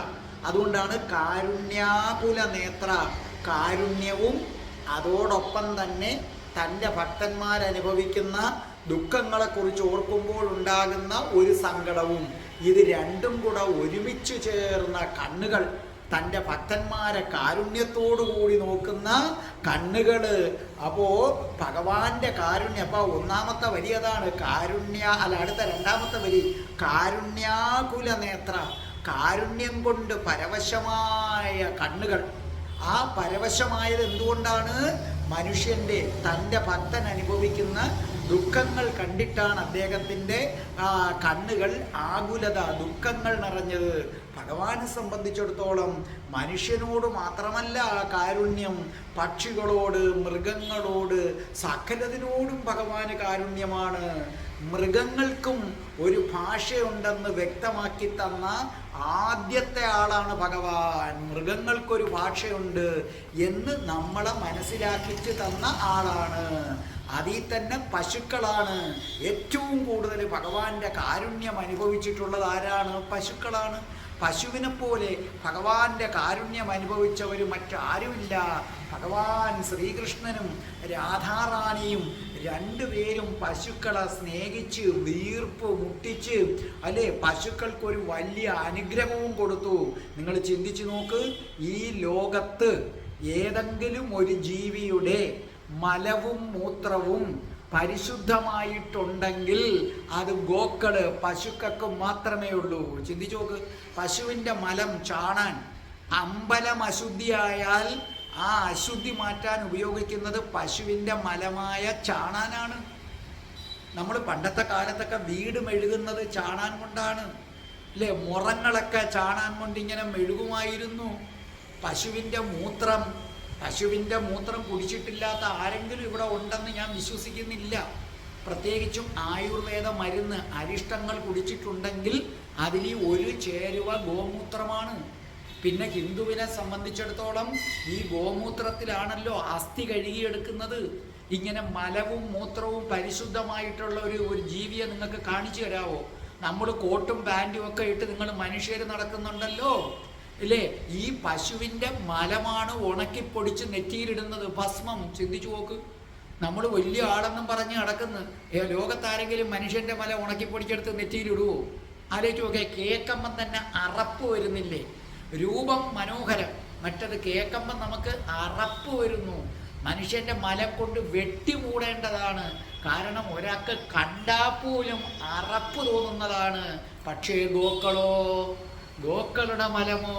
അതുകൊണ്ടാണ് കാരുണ്യാകുല നേത്ര. കാരുണ്യവും അതോടൊപ്പം തന്നെ തൻ്റെ ഭക്തന്മാരനുഭവിക്കുന്ന ദുഃഖങ്ങളെക്കുറിച്ച് ഓർക്കുമ്പോഴുണ്ടാകുന്ന ഒരു സങ്കടവും, ഇത് രണ്ടും കൂടെ ഒരുമിച്ച് ചേർന്ന കണ്ണുകൾ, തൻ്റെ ഭക്തന്മാരെ കാരുണ്യത്തോടുകൂടി നോക്കുന്ന കണ്ണുകൾ. അപ്പോൾ ഭഗവാന്റെ കാരുണ്യം. അപ്പോൾ ഒന്നാമത്തെ വരി അതാണ് അടുത്ത രണ്ടാമത്തെ വരി കാരുണ്യാകുല നേത്ര, കാരുണ്യം കൊണ്ട് പരവശമായ കണ്ണുകൾ. ആ പരവശമായത് എന്തുകൊണ്ടാണ്? മനുഷ്യൻ്റെ, തൻ്റെ ഭക്തൻ അനുഭവിക്കുന്ന ദുഃഖങ്ങൾ കണ്ടിട്ടാണ് അദ്ദേഹത്തിൻ്റെ കണ്ണുകൾ ആകുലത, ദുഃഖങ്ങൾ നിറഞ്ഞത്. ഭഗവാനെ സംബന്ധിച്ചിടത്തോളം മനുഷ്യനോട് മാത്രമല്ല കാരുണ്യം, പക്ഷികളോട്, മൃഗങ്ങളോട്, സകലതിനോടും ഭഗവാന് കാരുണ്യമാണ്. മൃഗങ്ങൾക്കും ഒരു ഭാഷയുണ്ടെന്ന് വ്യക്തമാക്കി തന്ന ആദ്യത്തെ ആളാണ് ഭഗവാൻ. മൃഗങ്ങൾക്കൊരു ഭാഷയുണ്ട് എന്ന് നമ്മളെ മനസ്സിലാക്കിച്ച് തന്ന ആളാണ്. അതിൽ തന്നെ പശുക്കളാണ് ഏറ്റവും കൂടുതൽ ഭഗവാന്റെ കാരുണ്യം അനുഭവിച്ചിട്ടുള്ളത്. ആരാണ്? പശുക്കളാണ്. പശുവിനെ പോലെ ഭഗവാന്റെ കാരുണ്യം അനുഭവിച്ചവർ മറ്റാരുമില്ല. ഭഗവാൻ ശ്രീകൃഷ്ണനും രാധാറാണിയും രണ്ടുപേരും പശുക്കളെ സ്നേഹിച്ച് വീർപ്പ് മുട്ടിച്ച്, അല്ലേ, പശുക്കൾക്കൊരു വലിയ അനുഗ്രഹവും കൊടുത്തു. നിങ്ങൾ ചിന്തിച്ചു നോക്ക്, ഈ ലോകത്ത് ഏതെങ്കിലും ഒരു ജീവിയുടെ മലവും മൂത്രവും പരിശുദ്ധമായിട്ടുണ്ടെങ്കിൽ അത് ഗോക്കള്, പശുക്കൾക്ക് മാത്രമേ ഉള്ളൂ. ചിന്തിച്ചു നോക്ക്, പശുവിൻ്റെ മലം ചാണാൻ, അമ്പലം അശുദ്ധിയായാൽ ആ അശുദ്ധി മാറ്റാൻ ഉപയോഗിക്കുന്നത് പശുവിൻ്റെ മലമായ ചാണാനാണ്. നമ്മൾ പണ്ടത്തെ കാലത്തൊക്കെ വീട് മെഴുകുന്നത് ചാണാൻ കൊണ്ടാണ്, അല്ലേ? മുറങ്ങളൊക്കെ ചാണാൻ കൊണ്ട് ഇങ്ങനെ മെഴുകുമായിരുന്നു. പശുവിൻ്റെ മൂത്രം കുടിച്ചിട്ടില്ലാത്ത ആരെങ്കിലും ഇവിടെ ഉണ്ടെന്ന് ഞാൻ വിശ്വസിക്കുന്നില്ല. പ്രത്യേകിച്ചും ആയുർവേദ മരുന്ന് അരിഷ്ടങ്ങൾ കുടിച്ചിട്ടുണ്ടെങ്കിൽ അതിൽ ഒരു ചേരുവ ഗോമൂത്രമാണ്. പിന്നെ ഹിന്ദുവിനെ സംബന്ധിച്ചിടത്തോളം ഈ ഗോമൂത്രത്തിലാണല്ലോ അസ്ഥി കഴുകിയെടുക്കുന്നത്. ഇങ്ങനെ മലവും മൂത്രവും പരിശുദ്ധമായിട്ടുള്ള ഒരു ജീവിയെ നിങ്ങൾക്ക് കാണിച്ചു തരാമോ? നമ്മൾ കോട്ടും പാൻറ്റും ഒക്കെ ഇട്ട് നിങ്ങൾ മനുഷ്യർ നടക്കുന്നുണ്ടല്ലോ, ഇല്ലേ? ഈ പശുവിൻ്റെ മലമാണ് ഉണക്കിപ്പൊടിച്ച് നെറ്റിയിലിടുന്നത്, ഭസ്മം. ചിന്തിച്ചു നോക്ക്, നമ്മൾ വലിയ ആളെന്നും പറഞ്ഞ് നടക്കുന്നു. ലോകത്താരെങ്കിലും മനുഷ്യൻ്റെ മല ഉണക്കിപ്പൊടിച്ചെടുത്ത് നെറ്റിയിലിടുവോ? ആലോചിച്ച് നോക്കേ. കേൾക്കുമ്പം തന്നെ അറപ്പ് വരുന്നില്ലേ? രൂപം മനോഹരം, മറ്റത് കേൾക്കുമ്പോൾ നമുക്ക് അറപ്പ് വരുന്നു. മനുഷ്യൻ്റെ മല കൊണ്ട് വെട്ടിമൂടേണ്ടതാണ്. കാരണം ഒരാൾക്ക് കണ്ടാൽ പോലും അറപ്പ് തോന്നുന്നതാണ്. പക്ഷേ ഗോക്കളുടെ മലമോ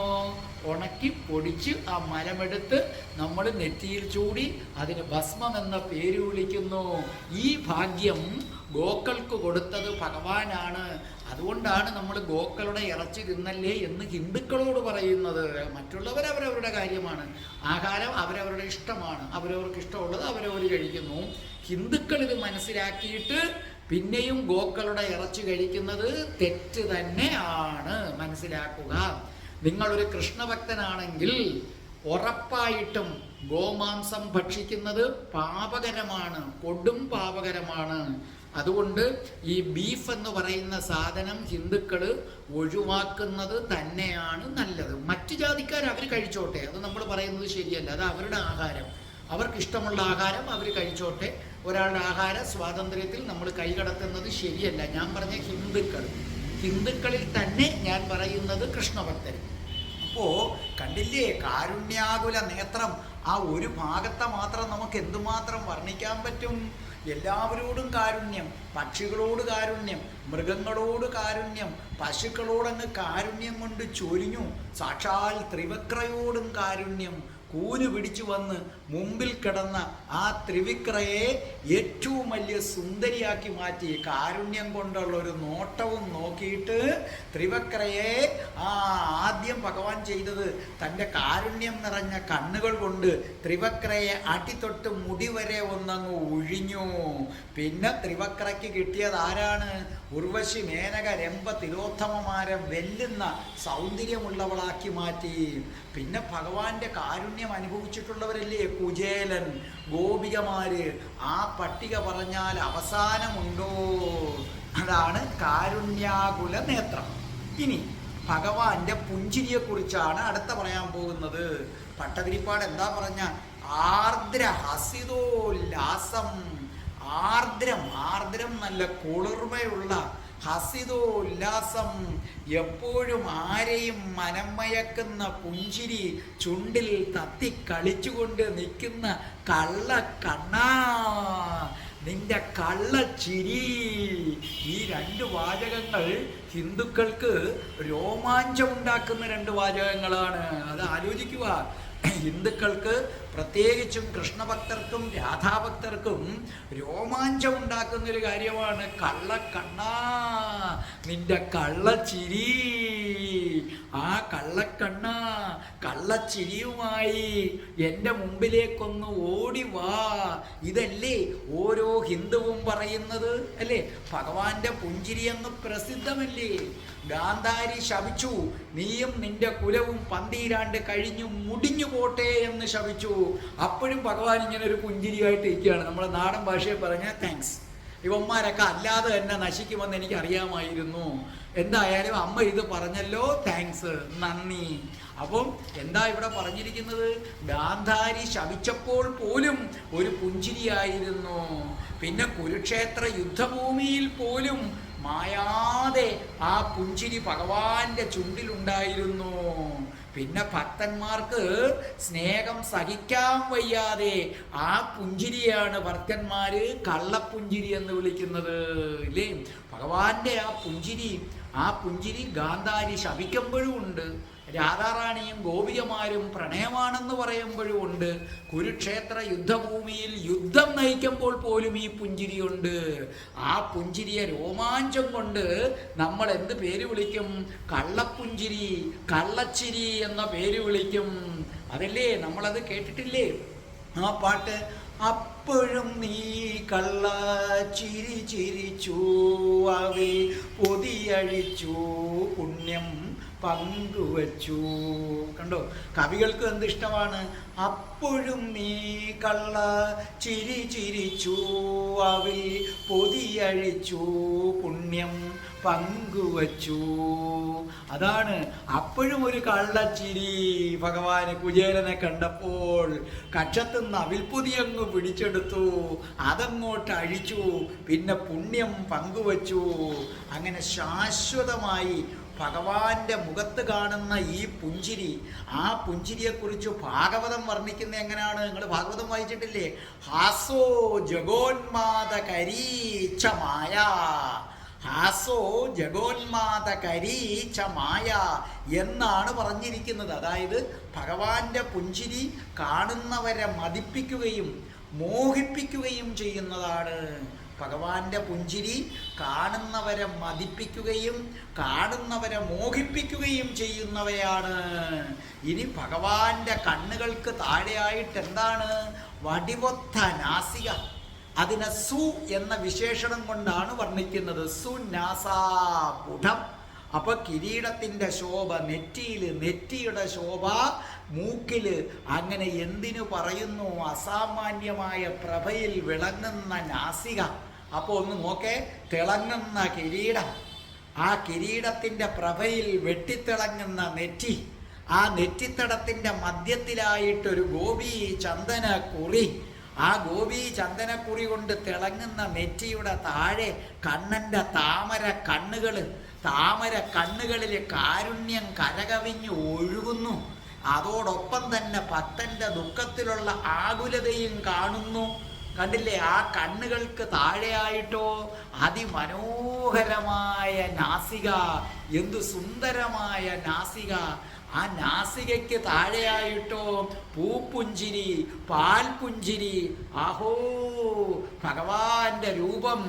ഉണക്കി പൊടിച്ച് ആ മലമെടുത്ത് നമ്മൾ നെറ്റിയിൽ ചൂടി അതിന് ഭസ്മം എന്ന പേര് വിളിക്കുന്നു. ഈ ഭാഗ്യം ഗോക്കൾക്ക് കൊടുത്തത് ഭഗവാനാണ്. അതുകൊണ്ടാണ് നമ്മൾ ഗോക്കളുടെ ഇറച്ചി തിന്നല്ലേ എന്ന് ഹിന്ദുക്കളോട് പറയുന്നത്. മറ്റുള്ളവർ അവരവരുടെ കാര്യമാണ്, ആഹാരം അവരവരുടെ ഇഷ്ടമാണ്, അവരവർക്ക് ഇഷ്ടമുള്ളത് അവരവർ കഴിക്കുന്നു. ഹിന്ദുക്കൾ ഇത് മനസ്സിലാക്കിയിട്ട് പിന്നെയും ഗോക്കളുടെ ഇറച്ചി കഴിക്കുന്നത് തെറ്റ് തന്നെയാണ്. മനസ്സിലാക്കുക. നിങ്ങളൊരു കൃഷ്ണഭക്തനാണെങ്കിൽ ഉറപ്പായിട്ടും ഗോമാംസം ഭക്ഷിക്കുന്നത് പാപകരമാണ്, കൊടും പാപകരമാണ്. അതുകൊണ്ട് ഈ ബീഫ് എന്ന് പറയുന്ന സാധനം ഹിന്ദുക്കൾ ഒഴിവാക്കുന്നത് തന്നെയാണ് നല്ലത്. മറ്റു ജാതിക്കാർ അവർ കഴിച്ചോട്ടെ, അത് നമ്മൾ പറയുന്നത് ശരിയല്ല, അത് അവരുടെ ആഹാരം, അവർക്കിഷ്ടമുള്ള ആഹാരം അവർ കഴിച്ചോട്ടെ. ഒരാളുടെ ആഹാര സ്വാതന്ത്ര്യത്തിൽ നമ്മൾ കൈകടത്തുന്നത് ശരിയല്ല. ഞാൻ പറഞ്ഞ ഹിന്ദുക്കളിൽ തന്നെ ഞാൻ പറയുന്നത് കൃഷ്ണഭക്തർ. അപ്പോൾ കണ്ടില്ലേ, കാരുണ്യാകുല നേത്രം. ആ ഒരു ഭാഗത്തെ മാത്രം നമുക്ക് എന്തുമാത്രം വർണ്ണിക്കാൻ പറ്റും. എല്ലാവരോടും കാരുണ്യം, പക്ഷികളോട് കാരുണ്യം, മൃഗങ്ങളോട് കാരുണ്യം, പശുക്കളോടങ്ങ് കാരുണ്യം കൊണ്ട് ചൊരിഞ്ഞു. സാക്ഷാൽ ത്രിവക്രയോടും കാരുണ്യം. കൂന് പിടിച്ചു വന്ന് മുമ്പിൽ കിടന്ന ആ ത്രിവിക്രയെ ഏറ്റവും വലിയ സുന്ദരിയാക്കി മാറ്റി. കാരുണ്യം കൊണ്ടുള്ള ഒരു നോട്ടവും നോക്കിയിട്ട് ത്രിവക്രയെ ആദ്യം ഭഗവാൻ ചെയ്തത് തൻ്റെ കാരുണ്യം നിറഞ്ഞ കണ്ണുകൾ കൊണ്ട് ത്രിവക്രയെ അടിത്തൊട്ട് മുടി വരെ ഒന്നങ്ങ് ഒഴിഞ്ഞു. പിന്നെ ത്രിവക്രയ്ക്ക് കിട്ടിയത് ആരാണ്? ഉർവശി, മേനക, രംഭ, തിലോത്തമമാരെ വെല്ലുന്ന സൗന്ദര്യമുള്ളവളാക്കി മാറ്റി. പിന്നെ ഭഗവാന്റെ കാരുണ്യം അനുഭവിച്ചിട്ടുള്ളവരല്ലേ കുചേലൻ, ഗോപികമാര്. ആ പട്ടിക പറഞ്ഞാൽ അവസാനമുണ്ടോ? അതാണ് കാരുണ്യാകുല നേത്രം. ഇനി ഭഗവാന്റെ പുഞ്ചിരിയെക്കുറിച്ചാണ് അടുത്ത പറയാൻ പോകുന്നത്. പട്ടതിരിപ്പാട് എന്താ പറഞ്ഞ? ആർദ്ര ഹസിതോല്ലാസം. ആർദ്രം നല്ല കുളിർമയുള്ള ഹസിതോല്ലാസം, എപ്പോഴും ആരെയും മനമയക്കുന്ന പുഞ്ചിരി, ചുണ്ടിൽ തത്തി കളിച്ചുകൊണ്ട് നിൽക്കുന്ന കള്ളക്കണ്ണാ, നിന്റെ കള്ളച്ചിരി. ഈ രണ്ട് വാചകങ്ങൾ ഹിന്ദുക്കൾക്ക് രോമാഞ്ചം ഉണ്ടാക്കുന്ന രണ്ട് വാചകങ്ങളാണ്. അത് ആലോചിക്കുക. ഹിന്ദുക്കൾക്ക് പ്രത്യേകിച്ചും കൃഷ്ണഭക്തർക്കും രാധാഭക്തർക്കും രോമാഞ്ചം ഉണ്ടാക്കുന്നൊരു കാര്യമാണ് കള്ളക്കണ്ണാ, നിന്റെ കള്ളച്ചിരി. ആ കള്ളക്കണ്ണ കള്ളച്ചിരിയുമായി എൻ്റെ മുമ്പിലേക്കൊന്ന് ഓടി വാ. ഇതല്ലേ ഓരോ ഹിന്ദുവും പറയുന്നത്, അല്ലേ? ഭഗവാന്റെ പുഞ്ചിരി എന്ന് പ്രസിദ്ധമല്ലേ? ഗാന്ധാരി ശപിച്ചു, നീയും നിന്റെ കുലവും പന്തീരാണ്ട് കഴിഞ്ഞു മുടിഞ്ഞു പോട്ടെ എന്ന് ശപിച്ചു. അപ്പോഴും ഭഗവാൻ ഇങ്ങനെ ഒരു പുഞ്ചിരിയായിട്ട് ഇരിക്കുകയാണ്. നമ്മുടെ നാടൻ ഭാഷയെ പറഞ്ഞാൽ താങ്ക്സ്, ഇവന്മാരൊക്കെ അല്ലാതെ തന്നെ നശിക്കുമെന്ന് എനിക്ക് അറിയാമായിരുന്നു. എന്തായാലും അമ്മ ഇത് പറഞ്ഞല്ലോ, താങ്ക്സ്, നന്ദി. അപ്പം എന്താ ഇവിടെ പറഞ്ഞിരിക്കുന്നത്? ഗാന്ധാരി ശപിച്ചപ്പോൾ പോലും ഒരു പുഞ്ചിരിയായിരുന്നു. പിന്നെ കുരുക്ഷേത്ര യുദ്ധഭൂമിയിൽ പോലും മായാതെ ആ പുഞ്ചിരി ഭഗവാന്റെ ചുണ്ടിലുണ്ടായിരുന്നു. പിന്നെ ഭക്തന്മാർക്ക് സ്നേഹം സഹിക്കാൻ വയ്യാതെ ആ പുഞ്ചിരിയാണ് ഭക്തന്മാര് കള്ളപ്പുഞ്ചിരി എന്ന് വിളിക്കുന്നത്, ഇല്ലേ? ഭഗവാന്റെ ആ പുഞ്ചിരി ഗാന്ധാരി ശപിക്കുമ്പോഴും ഉണ്ട്, രാധാറാണിയും ഗോപികമാരും പ്രണയമാണെന്ന് പറയുമ്പോഴും ഉണ്ട്, കുരുക്ഷേത്ര യുദ്ധഭൂമിയിൽ യുദ്ധം നയിക്കുമ്പോൾ പോലും ഈ പുഞ്ചിരിയുണ്ട്. ആ പുഞ്ചിരിയെ രോമാഞ്ചം കൊണ്ട് നമ്മൾ എന്ത് പേര് വിളിക്കും? കള്ളപ്പുഞ്ചിരി, കള്ളച്ചിരി എന്ന പേര് വിളിക്കും. അതല്ലേ, നമ്മളത് കേട്ടിട്ടില്ലേ ആ പാട്ട്? അപ്പോഴും നീ കള്ള ചിരി ചിരിച്ചു, അവേ പൊതിയഴിച്ചു, പുണ്യം പങ്കുവച്ചു. കണ്ടോ, കവികൾക്ക് എന്തിഷ്ടമാണ്? അപ്പോഴും നീ കള്ള ചിരി ചിരിച്ചു, അവി പൊതിയഴിച്ചു, പുണ്യം പങ്കുവച്ചു. അതാണ് അപ്പോഴും ഒരു കള്ളച്ചിരി. ഭഗവാന് കുചേലനെ കണ്ടപ്പോൾ കക്ഷത്തുനിന്ന് അവിൽപ്പൊതി അങ്ങ് പിടിച്ചെടുത്തു, അതങ്ങോട്ട് അഴിച്ചു, പിന്നെ പുണ്യം പങ്കുവച്ചു. അങ്ങനെ ശാശ്വതമായി ഭഗവാന്റെ മുഖത്ത് കാണുന്ന ഈ പുഞ്ചിരി, ആ പുഞ്ചിരിയെക്കുറിച്ച് ഭാഗവതം വർണ്ണിക്കുന്ന എങ്ങനെയാണ്? നിങ്ങൾ ഭാഗവതം വായിച്ചിട്ടില്ലേ? ഹാസോ ജഗോന്മാദകരീച്ച മായ, ഹാസോ ജഗോന്മാദകരീച്ച മായ എന്നാണ് പറഞ്ഞിരിക്കുന്നത്. അതായത് ഭഗവാന്റെ പുഞ്ചിരി കാണുന്നവരെ മതിപ്പിക്കുകയും മോഹിപ്പിക്കുകയും ചെയ്യുന്നതാണ്. ഭഗവാന്റെ പുഞ്ചിരി കാണുന്നവരെ മതിപ്പിക്കുകയും കാണുന്നവരെ മോഹിപ്പിക്കുകയും ചെയ്യുന്നവയാണ്. ഇനി ഭഗവാന്റെ കണ്ണുകൾക്ക് താഴെയായിട്ട് എന്താണ്? വടിവൊത്ത നാസിക. അതിനെ സു എന്ന വിശേഷണം കൊണ്ടാണ് വർണ്ണിക്കുന്നത്. സുനാസാപുടം. അപ്പൊ കിരീടത്തിന്റെ ശോഭ നെറ്റിയില്, നെറ്റിയുടെ ശോഭ മൂക്കില്. അങ്ങനെ എന്തിനു പറയുന്നു? അസാമാന്യമായ പ്രഭയിൽ വിളങ്ങുന്ന നാസിക. അപ്പൊ ഒന്ന് നോക്കേ, തിളങ്ങുന്ന കിരീടം, ആ കിരീടത്തിന്റെ പ്രഭയിൽ വെട്ടിത്തിളങ്ങുന്ന നെറ്റി, ആ നെറ്റിത്തടത്തിന്റെ മധ്യത്തിലായിട്ടൊരു ഗോപി ചന്ദന കുറി, ആ ഗോപി ചന്ദനക്കുറി കൊണ്ട് തിളങ്ങുന്ന നെറ്റിയുടെ താഴെ കണ്ണന്റെ താമര കണ്ണുകൾ, താമര കണ്ണുകളിൽ കാരുണ്യം കരകവിഞ്ഞ് ഒഴുകുന്നു. അതോടൊപ്പം തന്നെ ഭക്തന്റെ ദുഃഖത്തിലുള്ള ആകുലതയും കാണുന്നു. കണ്ടില്ലേ? ആ കണ്ണുകൾക്ക് താഴെയായിട്ടോ അതിമനോഹരമായ നാസിക. എന്തു സുന്ദരമായ നാസിക! ആ നാസികയ്ക്ക് താഴെയായിട്ടോ പൂപ്പുഞ്ചിരി, പാൽപുഞ്ചിരി. ആഹോ, ഭഗവാന്റെ രൂപം!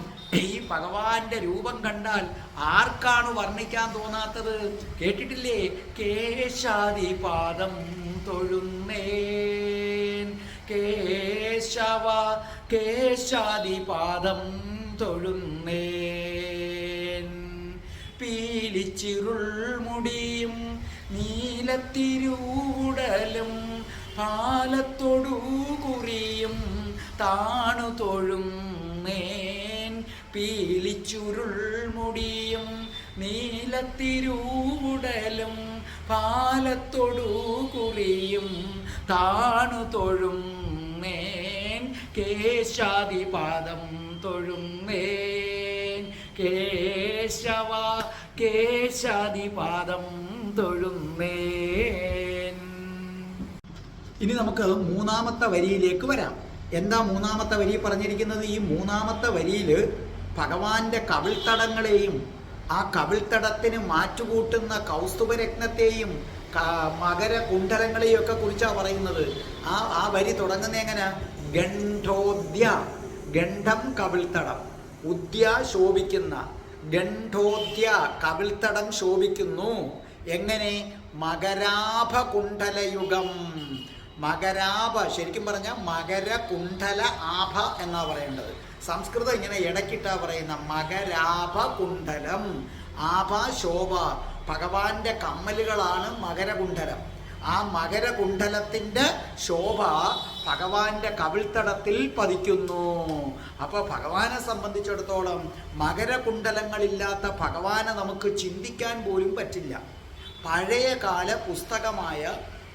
ഈ ഭഗവാന്റെ രൂപം കണ്ടാൽ ആർക്കാണ് വർണ്ണിക്കാൻ തോന്നാത്തത്? കേട്ടിട്ടില്ലേ? കേശാദിപാദം തൊഴുന്നേൻ, കേശവ കേശാദിപാദം തൊഴുന്നേൻ. പീലിച്ചിരുൾ മുടിയും നീലത്തിരൂടലും പാലത്തൊടു കുറിയും താണു തൊഴുന്നേൻ. പീലിച്ചുരുൾ മുടിയും നീലത്തിരൂടലും പാലത്തൊടു കുറിയും താണു തൊഴുന്നേൻ. കേശാദിപാദം തൊഴുന്നേൻ, കേശവ കേശാദിപാദം തൊഴുന്നേൻ. ഇനി നമുക്ക് മൂന്നാമത്തെ വരിയിലേക്ക് വരാം. എന്താ മൂന്നാമത്തെ വരി പറഞ്ഞിരിക്കുന്നത്? ഈ മൂന്നാമത്തെ വരിയിൽ ഭഗവാന്റെ കവിൾത്തടങ്ങളെയും ആ കവിൾത്തടത്തിന് മാറ്റുകൂട്ടുന്ന കൗസ്തുഭരത്നത്തെയും മകരകുണ്ഡലങ്ങളെയും ഒക്കെ കുറിച്ചാണ് പറയുന്നത്. ആ വരി തുടങ്ങുന്ന എങ്ങനെ? ഗണ്ഡോദ്യ, ഗണ്ഡം കവിൾത്തടം, ഉദ്യ ശോഭിക്കുന്ന, ഗണ്ഡോദ്യ കവിൾത്തടം ശോഭിക്കുന്നു. എങ്ങനെ? മകരാഭകുണ്ഡലയുഗം. മകരാഭ ശരിക്കും പറഞ്ഞാൽ മകരകുണ്ഡല ആഭ എന്നാ പറയേണ്ടത്. സംസ്കൃതം ഇങ്ങനെ ഇടയ്ക്കിട്ടാ പറയുന്ന മകരാഭകുണ്ഡലം. ആഭ ശോഭ. ഭഗവാന്റെ കമ്മലുകളാണ് മകരകുണ്ഡലം. ആ മകരകുണ്ഡലത്തിന്റെ ശോഭ ഭഗവാന്റെ കവിൾത്തടത്തിൽ പതിക്കുന്നു. അപ്പൊ ഭഗവാനെ സംബന്ധിച്ചിടത്തോളം മകരകുണ്ഡലങ്ങളില്ലാത്ത ഭഗവാനെ നമുക്ക് ചിന്തിക്കാൻ പോലും പറ്റില്ല. പഴയകാല പുസ്തകമായ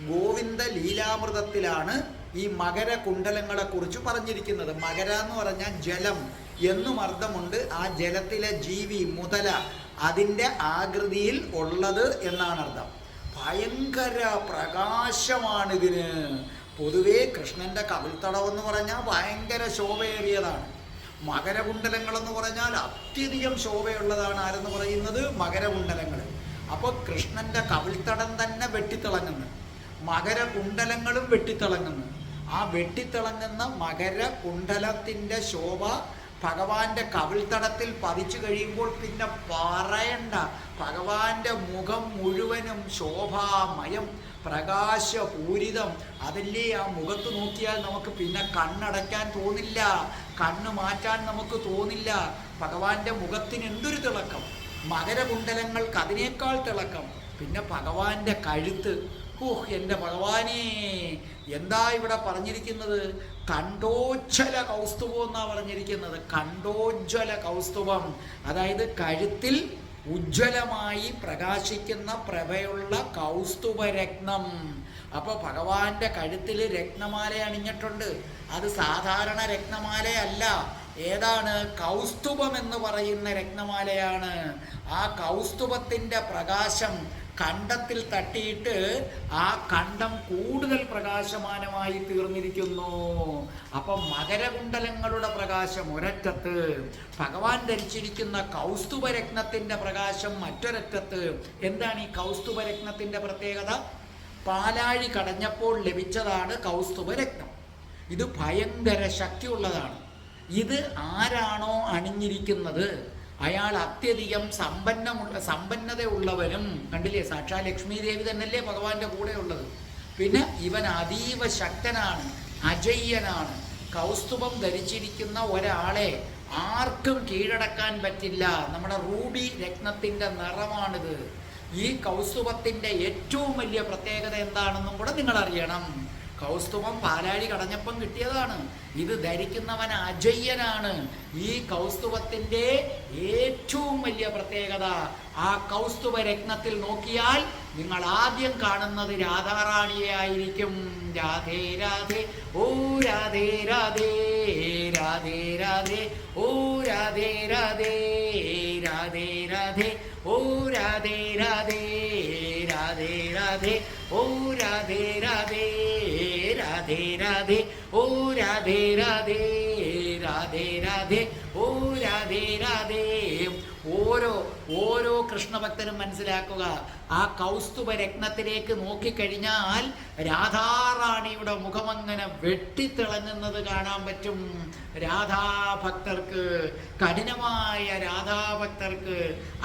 ഗോവിന്ദ ലീലാമൃതത്തിലാണ് ഈ മകരകുണ്ഡലങ്ങളെ കുറിച്ച് പറഞ്ഞിരിക്കുന്നത്. മകര എന്ന് പറഞ്ഞാൽ ജലം എന്നും അർത്ഥമുണ്ട്. ആ ജലത്തിലെ ജീവി മുതല അതിൻ്റെ ആകൃതിയിൽ ഉള്ളത് എന്നാണ് അർത്ഥം. ഭയങ്കര പ്രകാശമാണിതിന്. പൊതുവേ കൃഷ്ണന്റെ കവിൾത്തടം എന്ന് പറഞ്ഞാൽ ഭയങ്കര ശോഭയേറിയതാണ്. മകരകുണ്ഡലങ്ങളെന്ന് പറഞ്ഞാൽ അത്യധികം ശോഭയുള്ളതാണ്. ആരെന്ന് പറയുന്നത്? മകരകുണ്ഡലങ്ങൾ. അപ്പോൾ കൃഷ്ണന്റെ കവിൾത്തടം തന്നെ വെട്ടിത്തിളങ്ങുന്നു, മകരകുണ്ഡലങ്ങളും വെട്ടിത്തിളങ്ങുന്നു. ആ വെട്ടിത്തിളങ്ങുന്ന മകരകുണ്ഡലത്തിൻ്റെ ശോഭ ഭഗവാന്റെ കവിൾത്തടത്തിൽ പതിച്ചു കഴിയുമ്പോൾ പിന്നെ പറയണ്ട. ഭഗവാന്റെ മുഖം മുഴുവനും ശോഭാമയം, പ്രകാശപൂരിതം. അതല്ലേ ആ മുഖത്ത് നോക്കിയാൽ നമുക്ക് പിന്നെ കണ്ണടയ്ക്കാൻ തോന്നില്ല, കണ്ണ് മാറ്റാൻ നമുക്ക് തോന്നില്ല. ഭഗവാന്റെ മുഖത്തിന് എന്തൊരു തിളക്കം! മകരകുണ്ഡലങ്ങൾക്ക് അതിനേക്കാൾ തിളക്കം. പിന്നെ ഭഗവാന്റെ കഴുത്ത്, ഓഹ് എൻ്റെ ഭഗവാനേ! എന്താ ഇവിടെ പറഞ്ഞിരിക്കുന്നത്? കണ്ഠോജ്വല കൗസ്തുഭം എന്നാ പറഞ്ഞിരിക്കുന്നത്. കണ്ഠോജ്വല കൗസ്തുഭം, അതായത് കഴുത്തിൽ ഉജ്ജ്വലമായി പ്രകാശിക്കുന്ന പ്രഭയുള്ള കൗസ്തുഭരത്നം. അപ്പോൾ ഭഗവാന്റെ കഴുത്തിൽ രത്നമാല അണിഞ്ഞിട്ടുണ്ട്. അത് സാധാരണ രത്നമാലയല്ല. ഏതാണ്? കൗസ്തുഭം എന്ന് പറയുന്ന രത്നമാലയാണ്. ആ കൗസ്തുഭത്തിൻ്റെ പ്രകാശം കണ്ഠത്തിൽ തട്ടിയിട്ട് ആ കണ്ഠം കൂടുതൽ പ്രകാശമാനമായി തീർന്നിരിക്കുന്നു. അപ്പം മകരകുണ്ടലങ്ങളുടെ പ്രകാശം ഒരറ്റത്ത്, ഭഗവാൻ ധരിച്ചിരിക്കുന്ന കൗസ്തുഭരത്നത്തിൻ്റെ പ്രകാശം മറ്റൊരറ്റത്ത്. എന്താണ് ഈ കൗസ്തുഭരത്നത്തിൻ്റെ പ്രത്യേകത? പാലാഴി കടഞ്ഞപ്പോൾ ലഭിച്ചതാണ് കൗസ്തുഭരത്നം. ഇത് ഭയങ്കര ശക്തിയുള്ളതാണ്. ഇത് ആരാണോ അണിഞ്ഞിരിക്കുന്നത് അയാൾ അത്യധികം സമ്പന്നതയുള്ളവനും. കണ്ടില്ലേ, സാക്ഷാ ലക്ഷ്മി ദേവി തന്നെയല്ലേ ഭഗവാന്റെ കൂടെ ഉള്ളത്. പിന്നെ ഇവൻ അതീവ ശക്തനാണ്, അജയ്യനാണ്. കൗസ്തുഭം ധരിച്ചിരിക്കുന്ന ഒരാളെ ആർക്കും കീഴടക്കാൻ പറ്റില്ല. നമ്മുടെ റൂബി രത്നത്തിൻ്റെ നിറമാണിത്. ഈ കൗസ്തുഭത്തിൻ്റെ ഏറ്റവും വലിയ പ്രത്യേകത എന്താണെന്നും കൂടെ നിങ്ങൾ അറിയണം. കൗസ്തുഭം പാലാഴി കടഞ്ഞപ്പം കിട്ടിയതാണ്. ഇത് ധരിക്കുന്നവൻ അജയ്യനാണ്. ഈ കൗസ്തുഭത്തിൻ്റെ ഏറ്റവും വലിയ പ്രത്യേകത, ആ കൗസ്തുഭ രത്നത്തിൽ നോക്കിയാൽ നിങ്ങൾ ആദ്യം കാണുന്നത് രാധാറാണിയെ ആയിരിക്കും. രാധേ രാധേ ഓ രാധേ രാധേ, രാധേ രാധേ ഓ രാധേ രാധേ, രാധേ രാധേ ഓ രാധേ രാധേ, രാധേ രാധേ ഓ രാധേ രാധേ, രാധേ രാധേ ഓ രാധേ രാധേ, രാധേ രാധേ ഓ രാധേ രാധേ. ഓരോ കൃഷ്ണഭക്തനും മനസ്സിലാക്കുക, ആ കൗസ്തുഭ രത്നത്തിലേക്ക് നോക്കിക്കഴിഞ്ഞാൽ രാധാറാണിയുടെ മുഖമങ്ങനെ വെട്ടിത്തിളങ്ങുന്നത് കാണാൻ പറ്റും. രാധാഭക്തർക്ക്, കഠിനമായ രാധാഭക്തർക്ക്,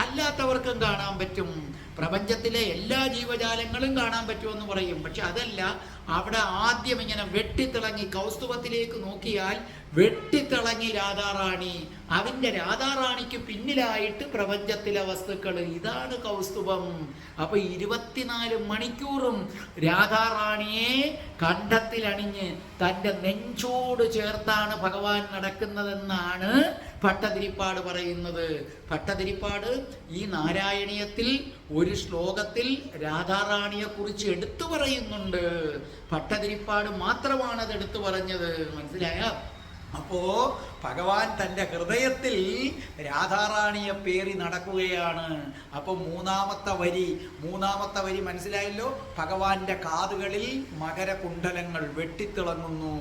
അല്ലാത്തവർക്കും കാണാൻ പറ്റും. പ്രപഞ്ചത്തിലെ എല്ലാ ജീവജാലങ്ങളും കാണാൻ പറ്റുമെന്ന് പറയും. പക്ഷെ അതല്ല, അവിടെ ആദ്യം ഇങ്ങനെ വെട്ടിത്തിളങ്ങി കൗസ്തുഭത്തിലേക്ക് നോക്കിയാൽ വെട്ടിത്തിളങ്ങി രാധാറാണി. അതിൻ്റെ രാധാറാണിക്ക് പിന്നിലായിട്ട് പ്രപഞ്ചത്തിലെ വസ്തുക്കൾ. ഇതാണ് കൗസ്തുഭം. അപ്പൊ 24 മണിക്കൂറും രാധാറാണിയെ കണ്ഠത്തിലണിഞ്ഞ് തൻ്റെ നെഞ്ചോട് ചേർത്താണ് ഭഗവാൻ നടക്കുന്നതെന്നാണ് ഭട്ടതിരിപ്പാട് പറയുന്നത്. ഭട്ടതിരിപ്പാട് ഈ നാരായണീയത്തിൽ ഒരു ശ്ലോകത്തിൽ രാധാറാണിയെ കുറിച്ച് എടുത്തു പറയുന്നുണ്ട്. ഭട്ടതിരിപ്പാട് മാത്രമാണ് അത് എടുത്തു പറഞ്ഞത്. മനസ്സിലായ? അപ്പോ ഭഗവാൻ തൻ്റെ ഹൃദയത്തിൽ രാധാറാണിയെ പേറി നടക്കുകയാണ്. അപ്പൊ മൂന്നാമത്തെ വരി മനസ്സിലായല്ലോ. ഭഗവാന്റെ കാതുകളിൽ മകരകുണ്ടലങ്ങൾ വെട്ടിത്തിളങ്ങുന്നു.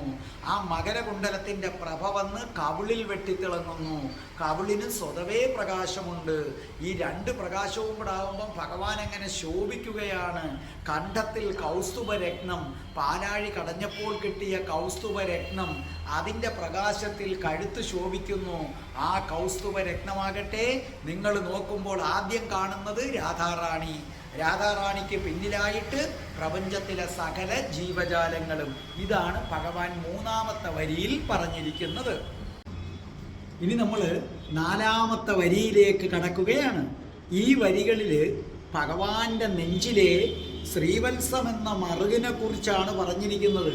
ആ മകരകുണ്ടലത്തിന്റെ പ്രഭ വന്ന് കവിളിൽ വെട്ടിത്തിളങ്ങുന്നു. കവിളിന് സ്വതവേ പ്രകാശമുണ്ട്. ഈ രണ്ട് പ്രകാശവും കൂടെ ആകുമ്പം ഭഗവാൻ എങ്ങനെ ശോഭിക്കുകയാണ്. കണ്ഠത്തിൽ കൗസ്തുഭരത്നം, പാലാഴി കടഞ്ഞപ്പോൾ കിട്ടിയ കൗസ്തുഭരത്നം, അതിൻ്റെ പ്രകാശത്തിൽ കഴുത്ത് ശോഭിക്കുന്നു. ആ കൗസ്തുഭരത്നമാകട്ടെ നിങ്ങൾ നോക്കുമ്പോൾ ആദ്യം കാണുന്നത് രാധാറാണി. രാധാറാണിക്ക് പിന്നിലായിട്ട് പ്രപഞ്ചത്തിലെ സകല ജീവജാലങ്ങളും. ഇതാണ് ഭഗവാൻ മൂന്നാമത്തെ വരിയിൽ പറഞ്ഞിരിക്കുന്നത്. ഇനി നമ്മൾ നാലാമത്തെ വരിയിലേക്ക് കടക്കുകയാണ്. ഈ വരികളിൽ ഭഗവാന്റെ നെഞ്ചിലെ ശ്രീവത്സം എന്ന മറുകിനെ കുറിച്ചാണ് പറഞ്ഞിരിക്കുന്നത്.